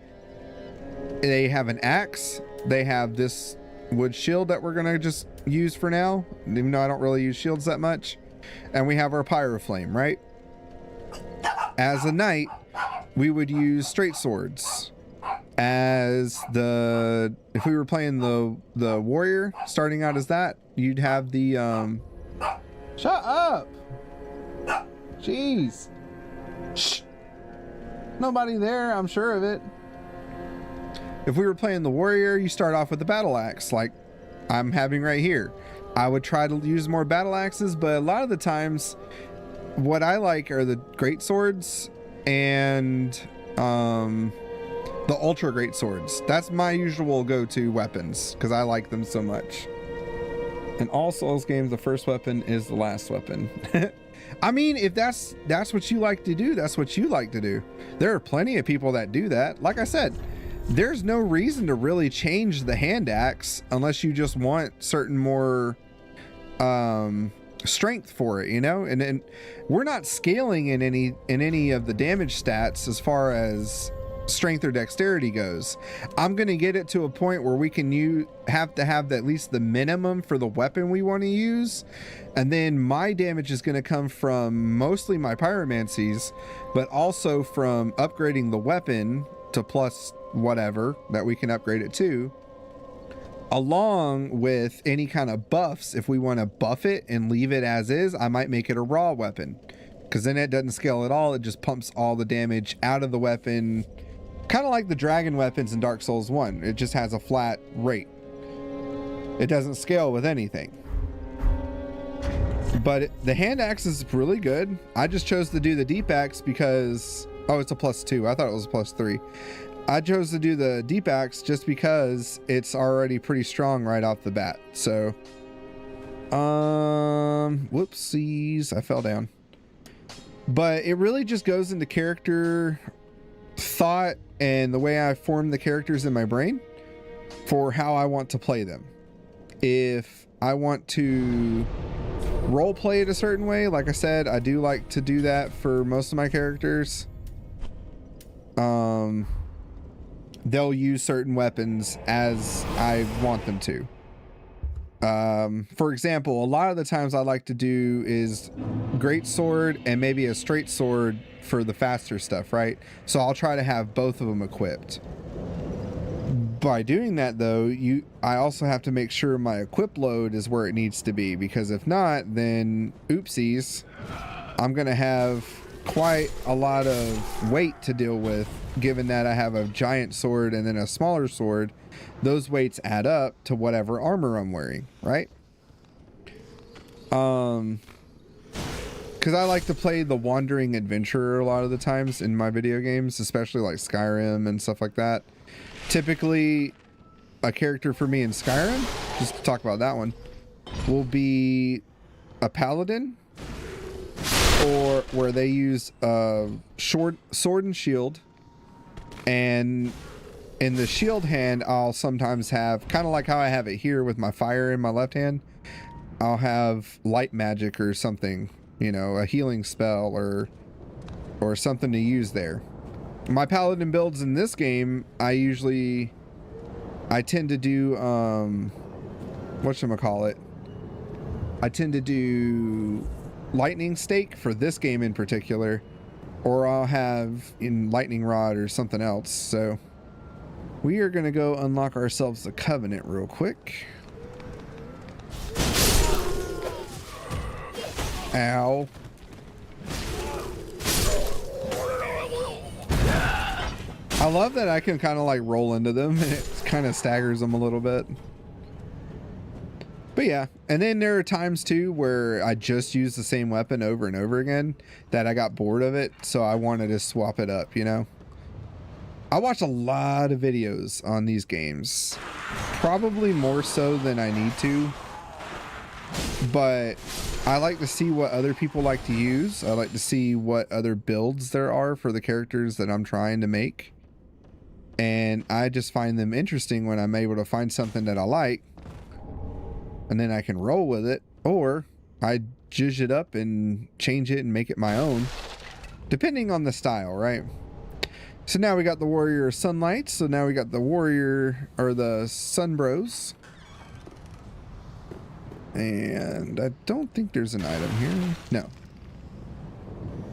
They have an axe. They have this wood shield that we're gonna just use for now, even though I don't really use shields that much. And we have our pyroflame, right? As a knight, we would use straight swords. As if we were playing the warrior, starting out as that, you'd have the shut up. Jeez. Shh. Nobody there, I'm sure of it. If we were playing the warrior, you start off with the battle axe, like I'm having right here. I would try to use more battle axes, but a lot of the times, what I like are the great swords and the ultra great swords. That's my usual go-to weapons because I like them so much. In all Souls games, the first weapon is the last weapon. I mean, if that's what you like to do, that's what you like to do. There are plenty of people that do that. Like I said, there's no reason to really change the hand axe unless you just want certain more strength for it, you know. And we're not scaling in any of the damage stats as far as strength or dexterity goes. I'm gonna get it to a point where we can have to have at least the minimum for the weapon we want to use, and then my damage is going to come from mostly my pyromancies, but also from upgrading the weapon to plus whatever that we can upgrade it to, along with any kind of buffs. If we want to buff it and leave it as is, I might make it a raw weapon, because then it doesn't scale at all. It just pumps all the damage out of the weapon, kind of like the dragon weapons in Dark Souls 1. It just has a flat rate. It doesn't scale with anything. But the hand axe is really good. I just chose to do the deep axe because, oh, it's a +2. I thought it was a +3. I chose to do the deep axe just because it's already pretty strong right off the bat. So, whoopsies, I fell down. But it really just goes into character thought and the way I form the characters in my brain for how I want to play them. If I want to role play it a certain way, like I said, I do like to do that for most of my characters. They'll use certain weapons as I want them to. For example, a lot of the times I like to do is great sword and maybe a straight sword for the faster stuff, right? So I'll try to have both of them equipped. By doing that though, I also have to make sure my equip load is where it needs to be, because if not, then oopsies, I'm gonna have quite a lot of weight to deal with, given that I have a giant sword and then a smaller sword. Those weights add up to whatever armor I'm wearing, right? Because I like to play the wandering adventurer a lot of the times in my video games, especially like Skyrim and stuff like that. Typically, a character for me in Skyrim, just to talk about that one, will be a paladin, or where they use a sword and shield, and in the shield hand, I'll sometimes have, kind of like how I have it here with my fire in my left hand, I'll have light magic or something, you know, a healing spell or something to use there. My paladin builds in this game, I tend to do, whatchamacallit? I tend to do lightning stake for this game in particular, or I'll have in lightning rod or something else. So we are going to go unlock ourselves the covenant real quick. Ow. I love that I can kind of like roll into them and it kind of staggers them a little bit. But yeah, and then there are times too where I just use the same weapon over and over again that I got bored of it, so I wanted to swap it up, you know? I watch a lot of videos on these games, probably more so than I need to, but I like to see what other people like to use. I like to see what other builds there are for the characters that I'm trying to make. And I just find them interesting when I'm able to find something that I like, and then I can roll with it, or I zhuzh it up and change it and make it my own, depending on the style, right? So now we got the Warrior Sunlight. So now we got the Warrior, or the Sunbros. And I don't think there's an item here. No.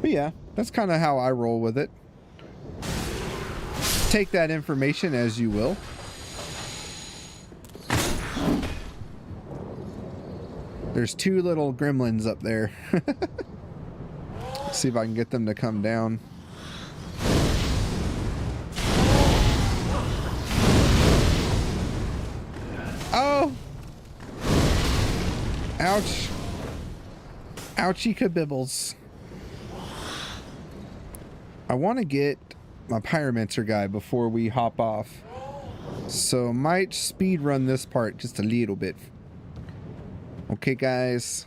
But yeah, that's kind of how I roll with it. Take that information as you will. There's two little gremlins up there. Let's see if I can get them to come down. Oh! Ouch. Ouchie kabibbles. I want to get my Pyromancer guy before we hop off. So might speed run this part just a little bit. Okay, guys.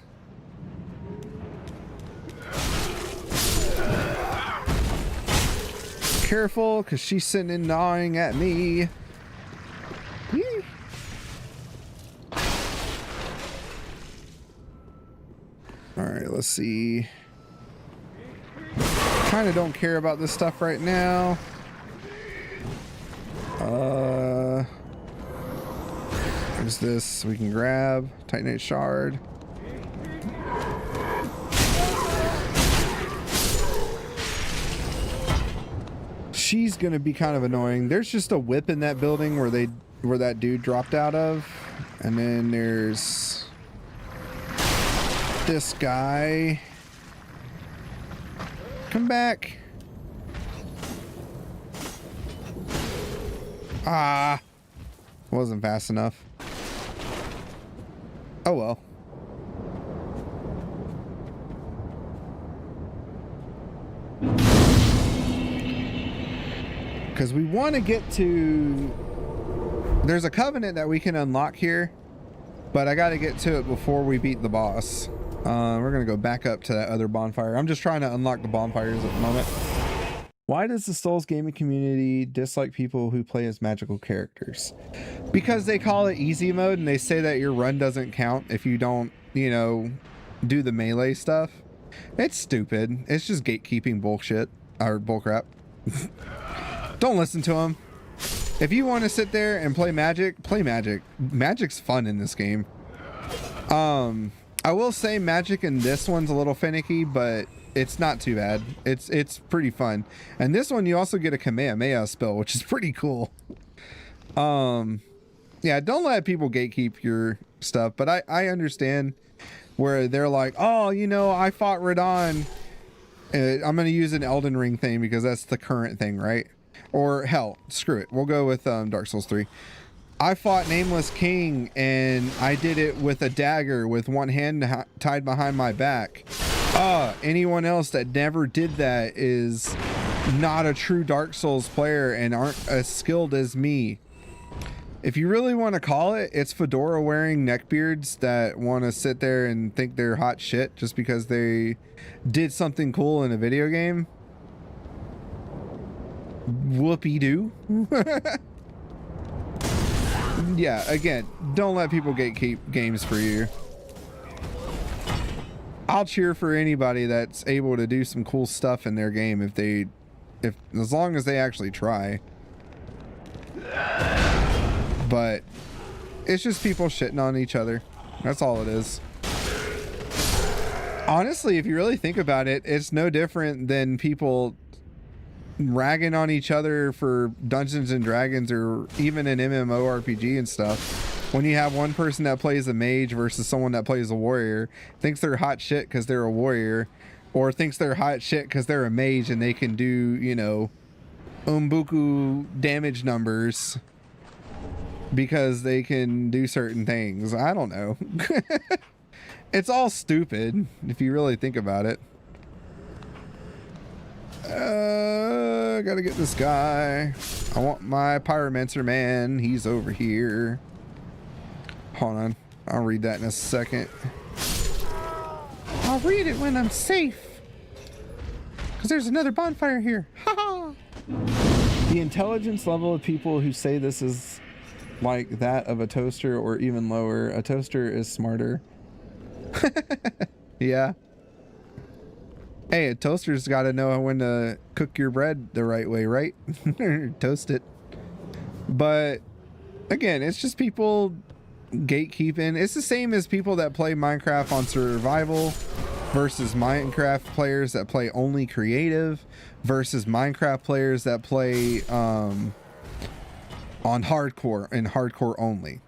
Careful, because she's sitting and gnawing at me. Yee. Alright, let's see. Kind of don't care about this stuff right now. There's this we can grab. Titanite shard. She's gonna be kind of annoying. There's just a whip in that building where that dude dropped out of. And then there's this guy. Come back. Ah, wasn't fast enough. Oh well. Because we want to get to... There's a covenant that we can unlock here, but I got to get to it before we beat the boss. We're going to go back up to that other bonfire. I'm just trying to unlock the bonfires at the moment. Why does the Souls gaming community dislike people who play as magical characters? Because they call it easy mode and they say that your run doesn't count if you don't, you know, do the melee stuff. It's stupid. It's just gatekeeping bullshit or bullcrap. Don't listen to them. If you want to sit there and play Magic, play Magic. Magic's fun in this game. I will say Magic in this one's a little finicky, but it's not too bad. It's pretty fun. And this one you also get a Kamehameha spell, which is pretty cool. Yeah, don't let people gatekeep your stuff, but I understand where they're like, oh, you know, I fought Radon. I'm going to use an Elden Ring thing because that's the current thing, right? Or hell, screw it. We'll go with Dark Souls 3. I fought Nameless King and I did it with a dagger with one hand tied behind my back. Anyone else that never did that is not a true Dark Souls player and aren't as skilled as me. If you really want to call it, it's fedora wearing neckbeards that want to sit there and think they're hot shit just because they did something cool in a video game. Whoopie-doo. Yeah, again, don't let people gatekeep games for you. I'll cheer for anybody that's able to do some cool stuff in their game as long as they actually try. But it's just people shitting on each other. That's all it is. Honestly, if you really think about it, it's no different than people ragging on each other for Dungeons and Dragons or even an MMORPG and stuff. When you have one person that plays a mage versus someone that plays a warrior, thinks they're hot shit because they're a warrior, or thinks they're hot shit because they're a mage and they can do, you know, umbuku damage numbers because they can do certain things. I don't know. It's all stupid if you really think about it. I gotta get this guy. I want my Pyromancer man. He's over here. Hold on. I'll read that in a second. I'll read it when I'm safe. Because there's another bonfire here. Ha! The intelligence level of people who say this is like that of a toaster or even lower. A toaster is smarter. Yeah. Hey, a toaster's got to know when to cook your bread the right way, right? Toast it. But again, it's just people gatekeeping. It's the same as people that play Minecraft on survival versus Minecraft players that play only creative versus Minecraft players that play on hardcore and hardcore only.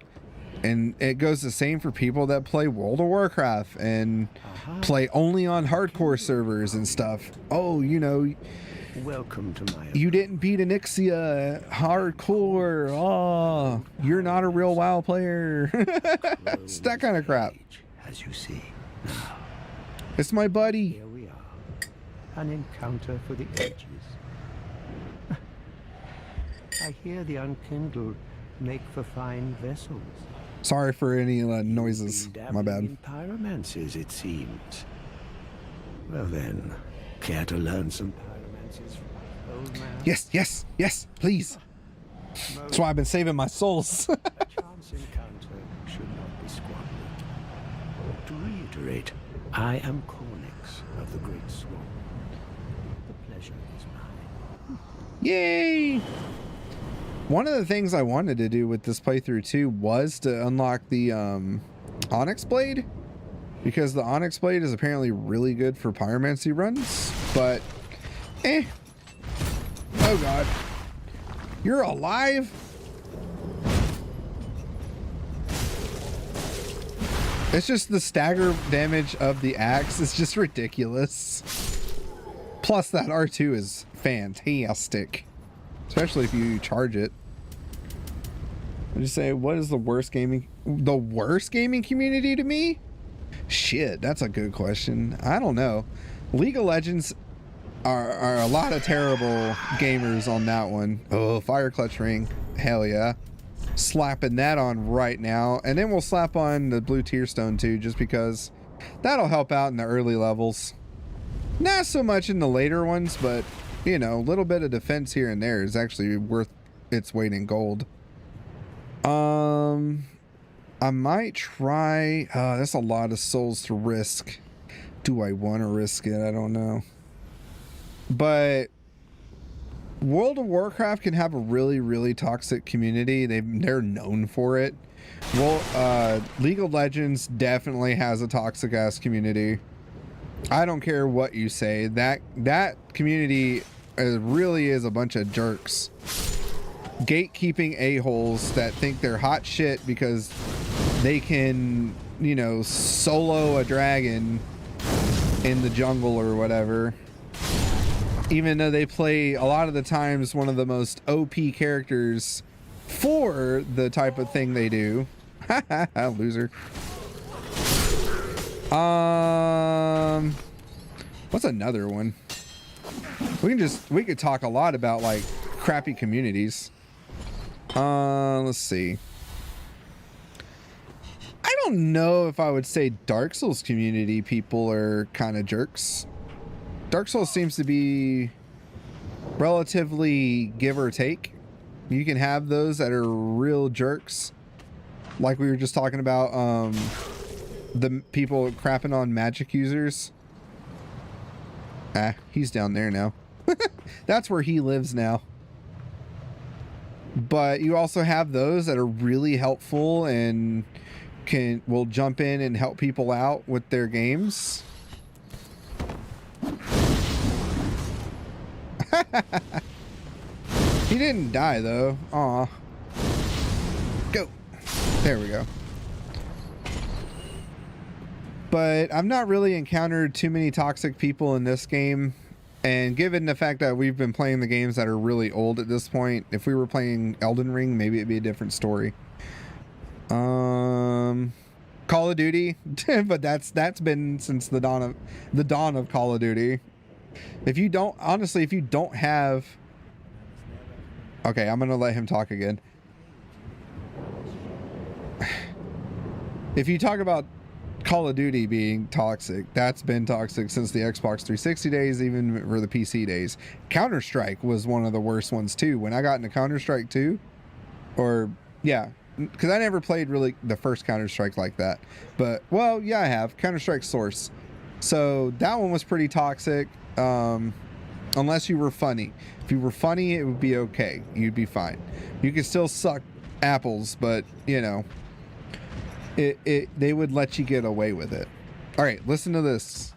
And it goes the same for people that play World of Warcraft and play only on hardcore servers and stuff. Oh, you know, Welcome to my... you didn't beat Onyxia hardcore. Oh, you're not a real WoW player. It's that kind of crap. As you see, It's my buddy. here we are. An encounter for the ages. I hear the unkindled make for fine vessels. Sorry for any noises. Been My dabbling bad. in pyromancies, it seems. Well then, care to learn some pyromancies from old man? Yes, yes, yes, please. That's why I've been saving my souls. A chance encounter should not be squandered. To reiterate, I am Cornix of the Great Swamp. The pleasure is mine. Yay! One of the things I wanted to do with this playthrough too was to unlock the Onyx Blade, because the Onyx Blade is apparently really good for pyromancy runs, but oh god. You're alive? It's just the stagger damage of the axe is just ridiculous. Plus that R2 is fantastic. Especially if you charge it. I just say, what is the worst gaming community to me? Shit, that's a good question. I don't know. League of Legends are a lot of terrible gamers on that one. Oh, Fire Clutch Ring. Hell yeah. Slapping that on right now. And then we'll slap on the Blue Tear Stone too, just because that'll help out in the early levels. Not so much in the later ones, but you know, a little bit of defense here and there is actually worth its weight in gold. I might try, that's a lot of souls to risk. Do I want to risk it? I don't know. But World of Warcraft can have a really, really toxic community. They're known for it. Well, League of Legends definitely has a toxic ass community. I don't care what you say. That community really is a bunch of jerks. Gatekeeping a-holes that think they're hot shit because they can, you know, solo a dragon in the jungle or whatever. Even though they play a lot of the times one of the most OP characters for the type of thing they do. Loser. What's another one? We could talk a lot about like crappy communities. Let's see. I don't know if I would say Dark Souls community people are kind of jerks. Dark Souls seems to be relatively give or take. You can have those that are real jerks. Like we were just talking about, the people crapping on magic users. Ah, he's down there now. That's where he lives now. But you also have those that are really helpful and will jump in and help people out with their games. He didn't die though. Aw. Go. There we go. But I've not really encountered too many toxic people in this game. And given the fact that we've been playing the games that are really old at this point, if we were playing Elden Ring, maybe it'd be a different story. Call of Duty, but that's been since the dawn of Call of Duty. If you don't have, okay, I'm gonna let him talk again. If you talk about Call of Duty being toxic, that's been toxic since the Xbox 360 days, even for the PC days. Counter-Strike was one of the worst ones too. When I got into Counter-Strike 2, or yeah, because I never played really the first Counter-Strike like that. But well, yeah, I have Counter-Strike Source. So that one was pretty toxic. Unless you were funny. If you were funny, it would be okay. You'd be fine. You could still suck apples, but you know, they would let you get away with it. All right, listen to this.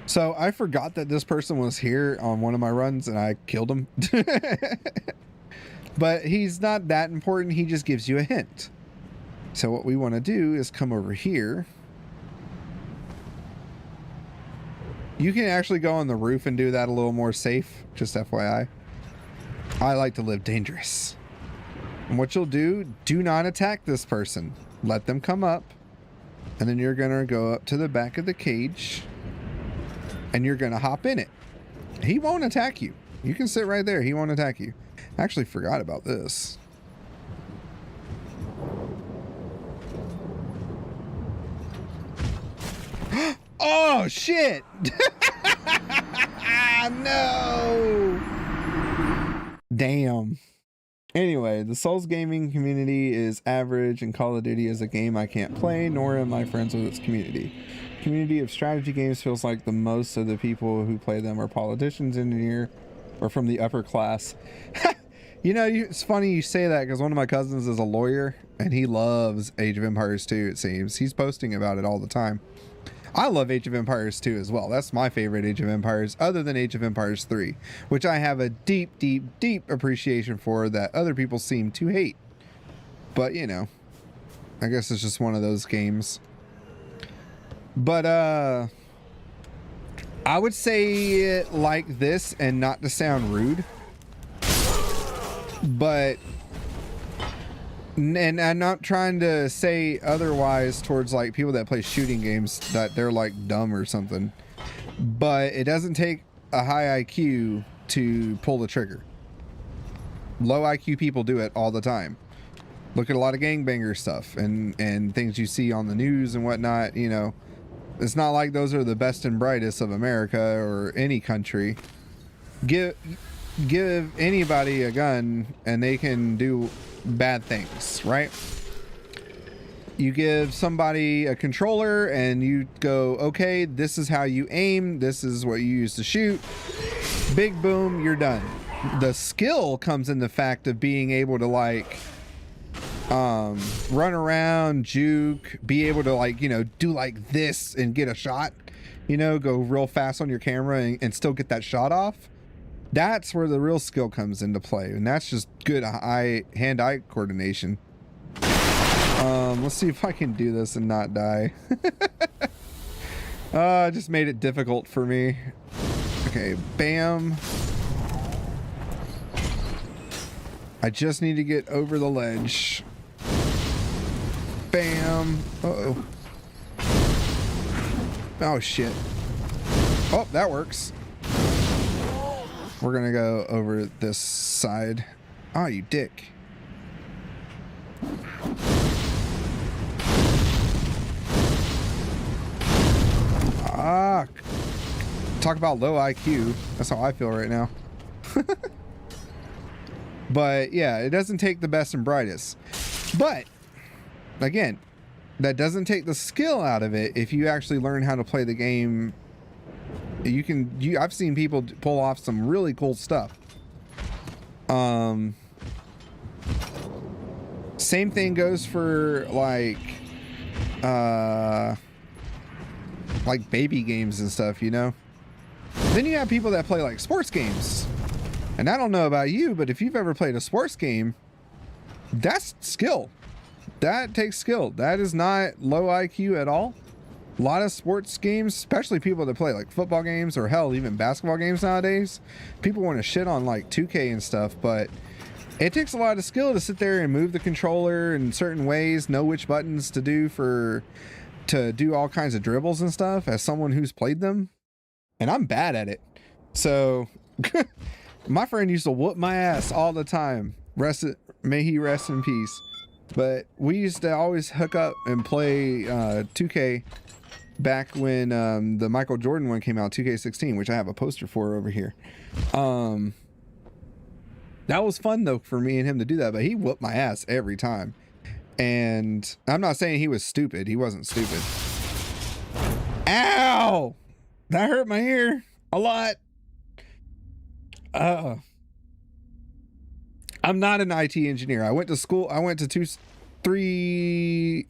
So I forgot that this person was here on one of my runs and I killed him. But he's not that important. He just gives you a hint. So what we want to do is come over here. You can actually go on the roof and do that a little more safe. Just FYI. I like to live dangerous. And what you'll do not attack this person. Let them come up. And then you're going to go up to the back of the cage. And you're going to hop in it. He won't attack you. You can sit right there. He won't attack you. I actually forgot about this. Oh, shit. No. Damn. Anyway, the Souls gaming community is average, and Call of Duty is a game I can't play, nor am I friends with its community. Community of strategy games feels like the most of the people who play them are politicians, engineer, or from the upper class. You know, it's funny you say that because one of my cousins is a lawyer and he loves Age of Empires 2, it seems. He's posting about it all the time. I love Age of Empires 2 as well. That's my favorite Age of Empires other than Age of Empires 3, which I have a deep, deep, deep appreciation for that other people seem to hate. But, you know, I guess it's just one of those games. But I would say it like this, and not to sound rude, but, and I'm not trying to say otherwise towards like people that play shooting games that they're like dumb or something, but it doesn't take a high IQ to pull the trigger. Low IQ people do it all the time. Look at a lot of gangbanger stuff and things you see on the news and whatnot. You know, it's not like those are the best and brightest of America or any country. Give anybody a gun and they can do bad things, right? You give somebody a controller and you go, okay, this is how you aim, this is what you use to shoot, big boom, you're done. The skill comes in the fact of being able to like run around, juke, be able to like, you know, do like this and get a shot, you know, go real fast on your camera and still get that shot off. That's where the real skill comes into play, and that's just good hand-eye coordination. Let's see if I can do this and not die. It just made it difficult for me. Okay, bam. I just need to get over the ledge. Bam. Uh-oh. Oh, shit. Oh, that works. We're gonna go over this side. Oh, you dick. Ah, talk about low IQ. That's how I feel right now. But yeah, it doesn't take the best and brightest. But again, that doesn't take the skill out of it. If you actually learn how to play the game, I've seen people pull off some really cool stuff. Same thing goes for like baby games and stuff, you know. Then you have people that play like sports games. And I don't know about you, but if you've ever played a sports game, that's skill. That takes skill. That is not low IQ at all. A lot of sports games, especially people that play like football games or hell, even basketball games nowadays, people want to shit on like 2K and stuff, but it takes a lot of skill to sit there and move the controller in certain ways, know which buttons to do to do all kinds of dribbles and stuff as someone who's played them. And I'm bad at it. So my friend used to whoop my ass all the time. May he rest in peace. But we used to always hook up and play 2K back when the Michael Jordan one came out, 2K16, which I have a poster for over here. That was fun though for me and him to do that, but he whooped my ass every time. And I'm not saying he was stupid. He wasn't stupid. Ow! That hurt my ear a lot. I'm not an IT engineer. I went to school. I went to three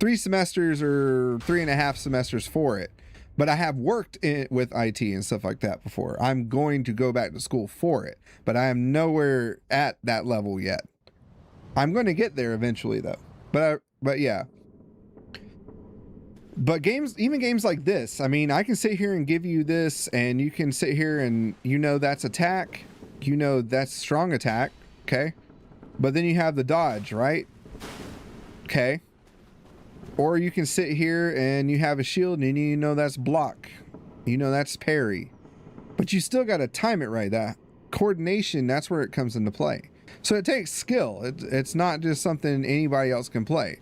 semesters or 3.5 semesters for it. But I have worked with IT and stuff like that before. I'm going to go back to school for it, but I am nowhere at that level yet. I'm going to get there eventually though. But yeah. But even games like this, I mean, I can sit here and give you this, and you can sit here and that's attack, that's strong attack, okay? But then you have the dodge, right? Okay. Or you can sit here and you have a shield and that's block. That's parry. But you still got to time it right. That coordination, that's where it comes into play. So it takes skill. It's not just something anybody else can play.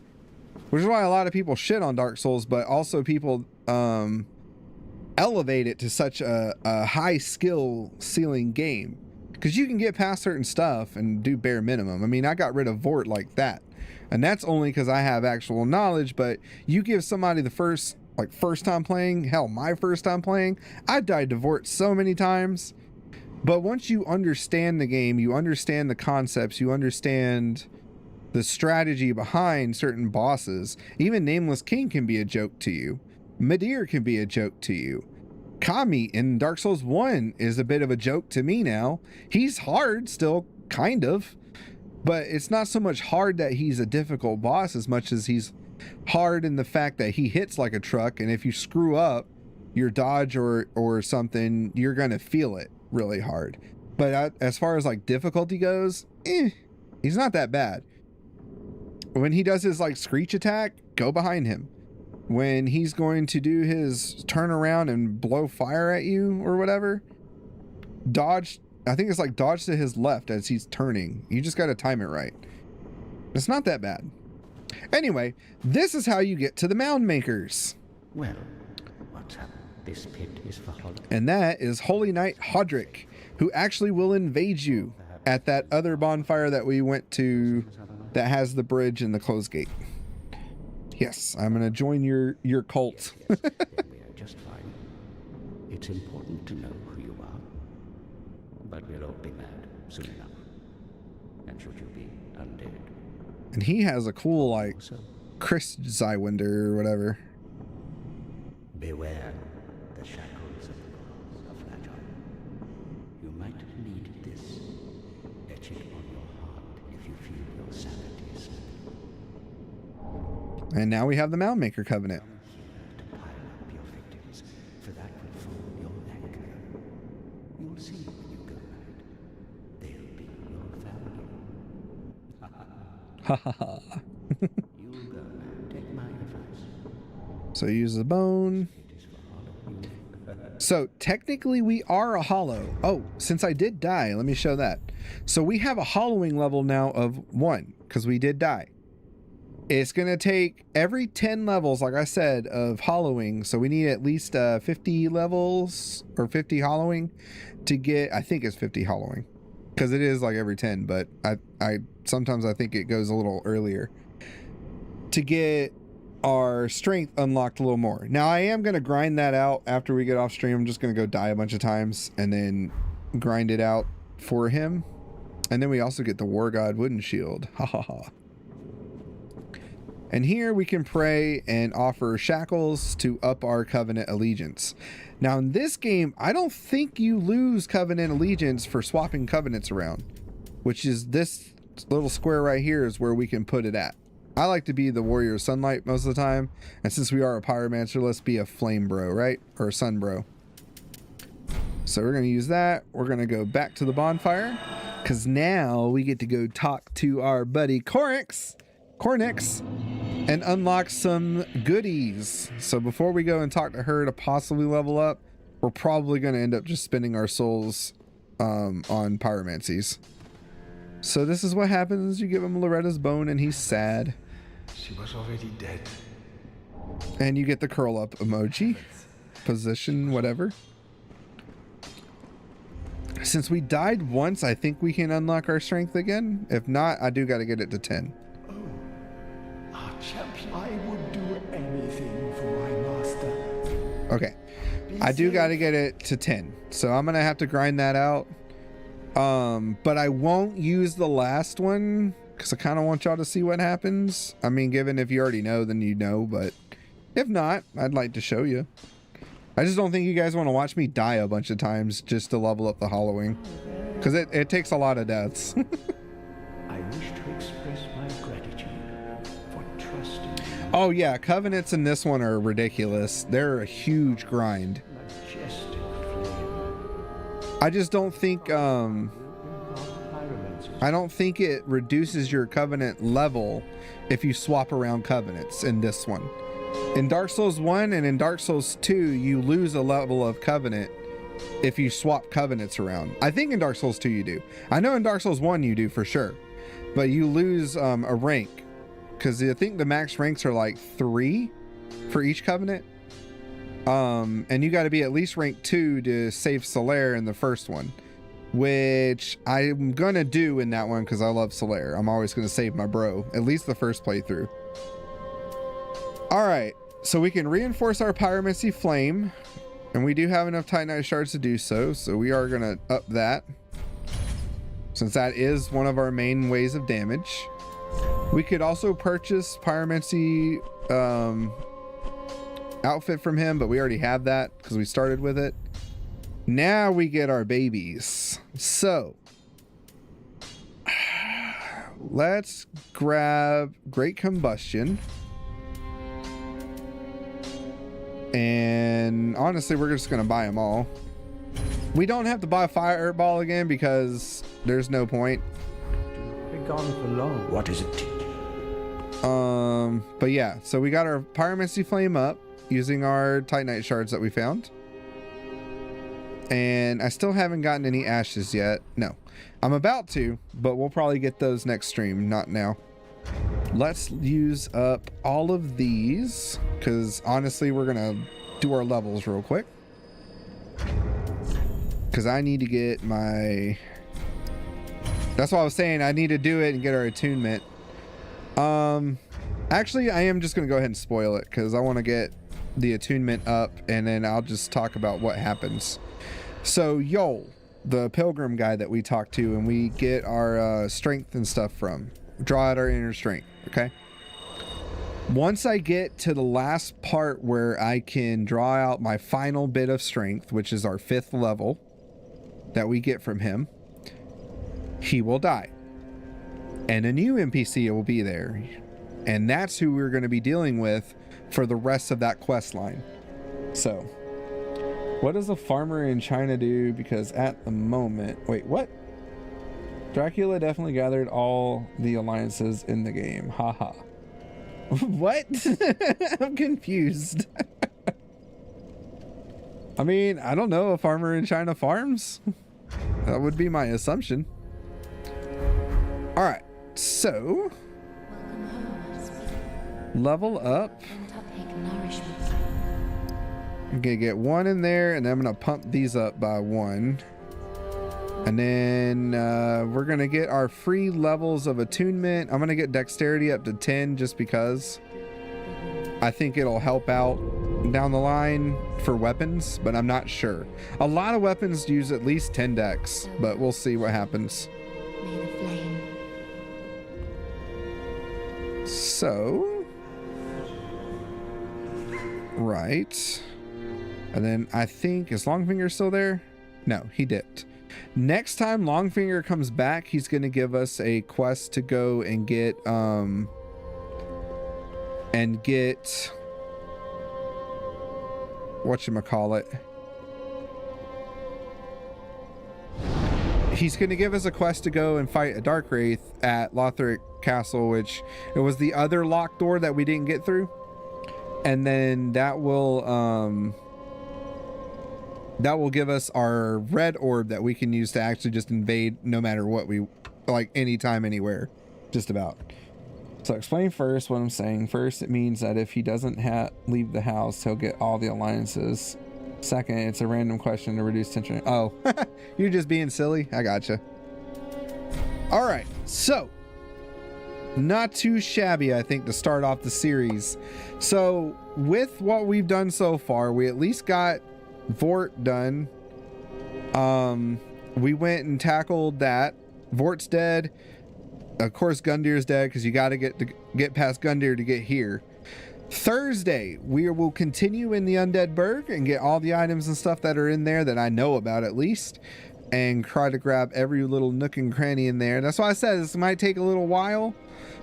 Which is why a lot of people shit on Dark Souls, but also people elevate it to such a high skill ceiling game. Because you can get past certain stuff and do bare minimum. I mean, I got rid of Vort like that. And that's only because I have actual knowledge, but you give somebody the first time playing, hell, my first time playing, I died to Vort so many times. But once you understand the game, you understand the concepts, you understand the strategy behind certain bosses. Even Nameless King can be a joke to you. Midir can be a joke to you. Kami in Dark Souls 1 is a bit of a joke to me now. He's hard still, kind of. But it's not so much hard that he's a difficult boss as much as he's hard in the fact that he hits like a truck, and if you screw up your dodge or something, you're going to feel it really hard. But as far as like difficulty goes, he's not that bad. When he does his like screech attack, go behind him. When he's going to do his turn around and blow fire at you or whatever, dodge. I think it's like dodge to his left as he's turning. You just got to time it right. It's not that bad. Anyway, this is how you get to the Mound Makers. Well, what's up? This pit is for Hollow. And that is Holy Knight Hodrick, who actually will invade you at that other bonfire that we went to that has the bridge and the closed gate. Yes, I'm going to join your cult. Yes, then we are just fine. It's important to know who you are. But we'll all be mad soon enough. And should you be undead? And he has a cool, like, Chris Zywinder or whatever. Beware the shackles of the gods are fragile. You might need this. Etch it on your heart if you feel your sanity slipping. And now we have the Mound Maker Covenant. To pile up your victims, for that will form your anchor. You'll see when you go mad. They'll be your family. Ha ha ha. You'll go mad. Take my advice. So use the bone. It is for Hollow. So technically we are a hollow. Oh, since I did die, let me show that. So we have a hollowing level now of 1 because we did die. It's going to take every 10 levels, like I said, of hollowing. So we need at least 50 levels or 50 hollowing to get, I think it's 50 hollowing because it is like every 10, but I sometimes I think it goes a little earlier to get our strength unlocked a little more. Now I am going to grind that out after we get off stream. I'm just going to go die a bunch of times and then grind it out for him. And then we also get the War God Wooden Shield. Ha ha ha. And here we can pray and offer shackles to up our covenant allegiance. Now in this game, I don't think you lose covenant allegiance for swapping covenants around, which is this little square right here is where we can put it at. I like to be the Warrior of Sunlight most of the time. And since we are a Pyromancer, let's be a Flame Bro, right? Or a Sun Bro. So we're going to use that. We're going to go back to the bonfire because now we get to go talk to our buddy Cornix, and unlock some goodies. So before we go and talk to her to possibly level up, we're probably going to end up just spending our souls on pyromancies. So this is what happens. You give him Loretta's bone and he's sad. She was already dead. And you get the curl up emoji, position, whatever. Since we died once, I think we can unlock our strength again. If not, I do got to get it to 10. Our champion, I would do anything for my master. Okay. I do got to get it to 10. So I'm going to have to grind that out. But I won't use the last one because I kind of want y'all to see what happens. I mean, given if you already know, then you know. But if not, I'd like to show you. I just don't think you guys want to watch me die a bunch of times just to level up the Hollowing. Because it takes a lot of deaths. I wish to express my gratitude for trusting me. Oh yeah, Covenants in this one are ridiculous. They're a huge grind. Majestic flame. I just don't think I don't think it reduces your Covenant level if you swap around Covenants in this one. In Dark Souls 1 and in Dark Souls 2, you lose a level of Covenant if you swap Covenants around. I think in Dark Souls 2 you do. I know in Dark Souls 1 you do for sure. But you lose a rank. Because I think the max ranks are like 3 for each Covenant. And you got to be at least rank 2 to save Solaire in the first one. Which I'm going to do in that one because I love Solaire. I'm always going to save my bro. At least the first playthrough. Alright, so we can reinforce our Pyromancy Flame, and we do have enough Titanite shards to do so, so we are going to up that, since that is one of our main ways of damage. We could also purchase Pyromancy outfit from him, but we already have that because we started with it. Now we get our babies. So, let's grab Great Combustion. And honestly, we're just going to buy them all. We don't have to buy Fireball again because there's no point. Be gone for long. What is it? But yeah, so we got our Pyromancy Flame up using our Titanite shards that we found. And I still haven't gotten any ashes yet. No, I'm about to, but we'll probably get those next stream, not now. Let's use up all of these because honestly, we're going to do our levels real quick. Because I need to get my... That's what I was saying. I need to do it and get our attunement. Actually, I am just going to go ahead and spoil it because I want to get the attunement up and then I'll just talk about what happens. So, Yol, the pilgrim guy that we talked to and we get our strength and stuff from. Draw out our inner strength, okay? Once I get to the last part where I can draw out my final bit of strength, which is our 5th level that we get from him, he will die. And a new NPC will be there. And that's who we're going to be dealing with for the rest of that quest line. So, what does a farmer in China do? Because at the moment... Wait, what? Dracula definitely gathered all the alliances in the game. Haha. What? I'm confused. I mean, I don't know. A farmer in China farms? That would be my assumption. Alright, so... level up. I'm gonna get 1 in there, and then I'm gonna pump these up by 1. And then we're going to get our free levels of attunement. I'm going to get dexterity up to 10 just because I think it'll help out down the line for weapons, but I'm not sure. A lot of weapons use at least 10 dex, but we'll see what happens. So, right. And then I think, is Longfinger still there? No, he dipped. Next time Longfinger comes back, he's going to give us a quest to go and get whatchamacallit. He's going to give us a quest to go and fight a Dark Wraith at Lothric Castle, which it was the other locked door that we didn't get through. And then that will give us our red orb that we can use to actually just invade no matter what we like, anytime, anywhere, just about. So explain first what I'm saying. First, it means that if he doesn't leave the house, he'll get all the alliances. Second, it's a random question to reduce tension. Oh, you're just being silly. I gotcha. All right, so not too shabby, I think, to start off the series. So with what we've done so far, we at least got Vort done. We went and tackled that. Vort's dead. Of course, Gundir's dead because you got to get past Gundir to get here. Thursday, we will continue in the Undead Burg and get all the items and stuff that are in there that I know about at least, and try to grab every little nook and cranny in there. That's why I said this might take a little while,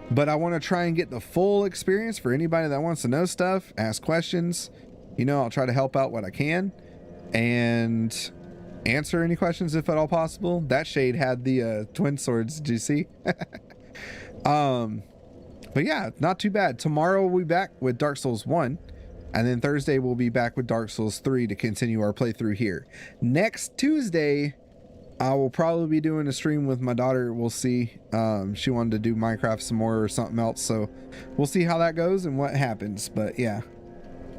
but I want to try and get the full experience for anybody that wants to know stuff, ask questions. You know, I'll try to help out what I can and answer any questions if at all possible. That shade had the twin swords. Did you see? But yeah, not too bad. Tomorrow we'll be back with Dark Souls 1, and then Thursday we'll be back with Dark Souls 3 to continue our playthrough here. Next Tuesday, I will probably be doing a stream with my daughter. We'll see. She wanted to do Minecraft some more or something else, so we'll see how that goes and what happens. But yeah.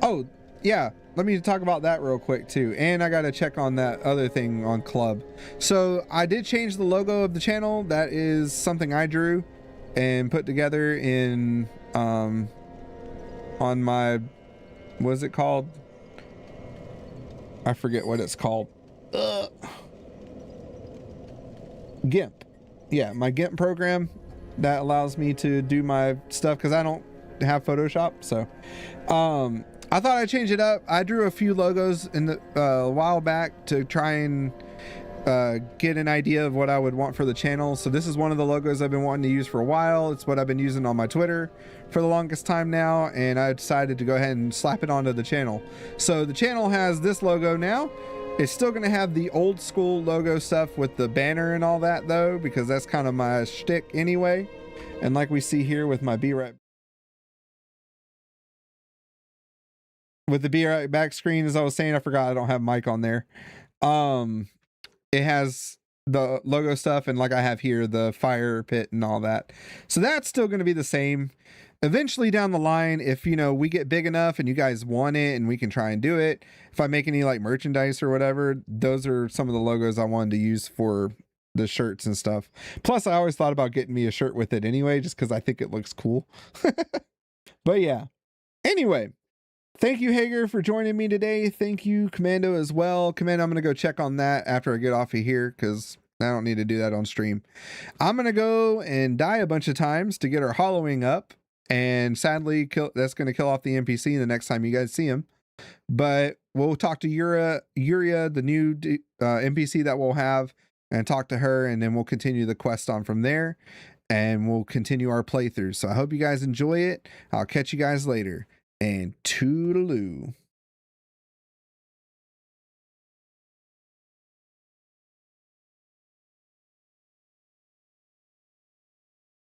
Oh yeah, let me talk about that real quick too. And I gotta check on that other thing on Club. So I did change the logo of the channel. That is something I drew and put together in on my, what is it called? I forget what it's called. GIMP. Yeah, my GIMP program that allows me to do my stuff because I don't have Photoshop. So I thought I'd change it up. I drew a few logos in the a while back to try and get an idea of what I would want for the channel. So this is one of the logos I've been wanting to use for a while. It's what I've been using on my Twitter for the longest time now, and I decided to go ahead and slap it onto the channel. So the channel has this logo now. It's still going to have the old school logo stuff with the banner and all that though, because that's kind of my shtick anyway. And like we see here with my Be Right Back screen, as I was saying, I forgot I don't have mic on there. It has the logo stuff, and like I have here, the fire pit and all that. So that's still going to be the same. Eventually down the line, if you know we get big enough and you guys want it and we can try and do it, if I make any like merchandise or whatever, those are some of the logos I wanted to use for the shirts and stuff. Plus I always thought about getting me a shirt with it anyway, just because I think it looks cool. But yeah, anyway, thank you, Hager, for joining me today. Thank you, Commando, as well. Commando, I'm going to go check on that after I get off of here because I don't need to do that on stream. I'm going to go and die a bunch of times to get our hollowing up. And sadly, that's going to kill off the NPC the next time you guys see him. But we'll talk to Yuria, the new NPC that we'll have, and talk to her. And then we'll continue the quest on from there. And we'll continue our playthrough. So I hope you guys enjoy it. I'll catch you guys later. And toodaloo.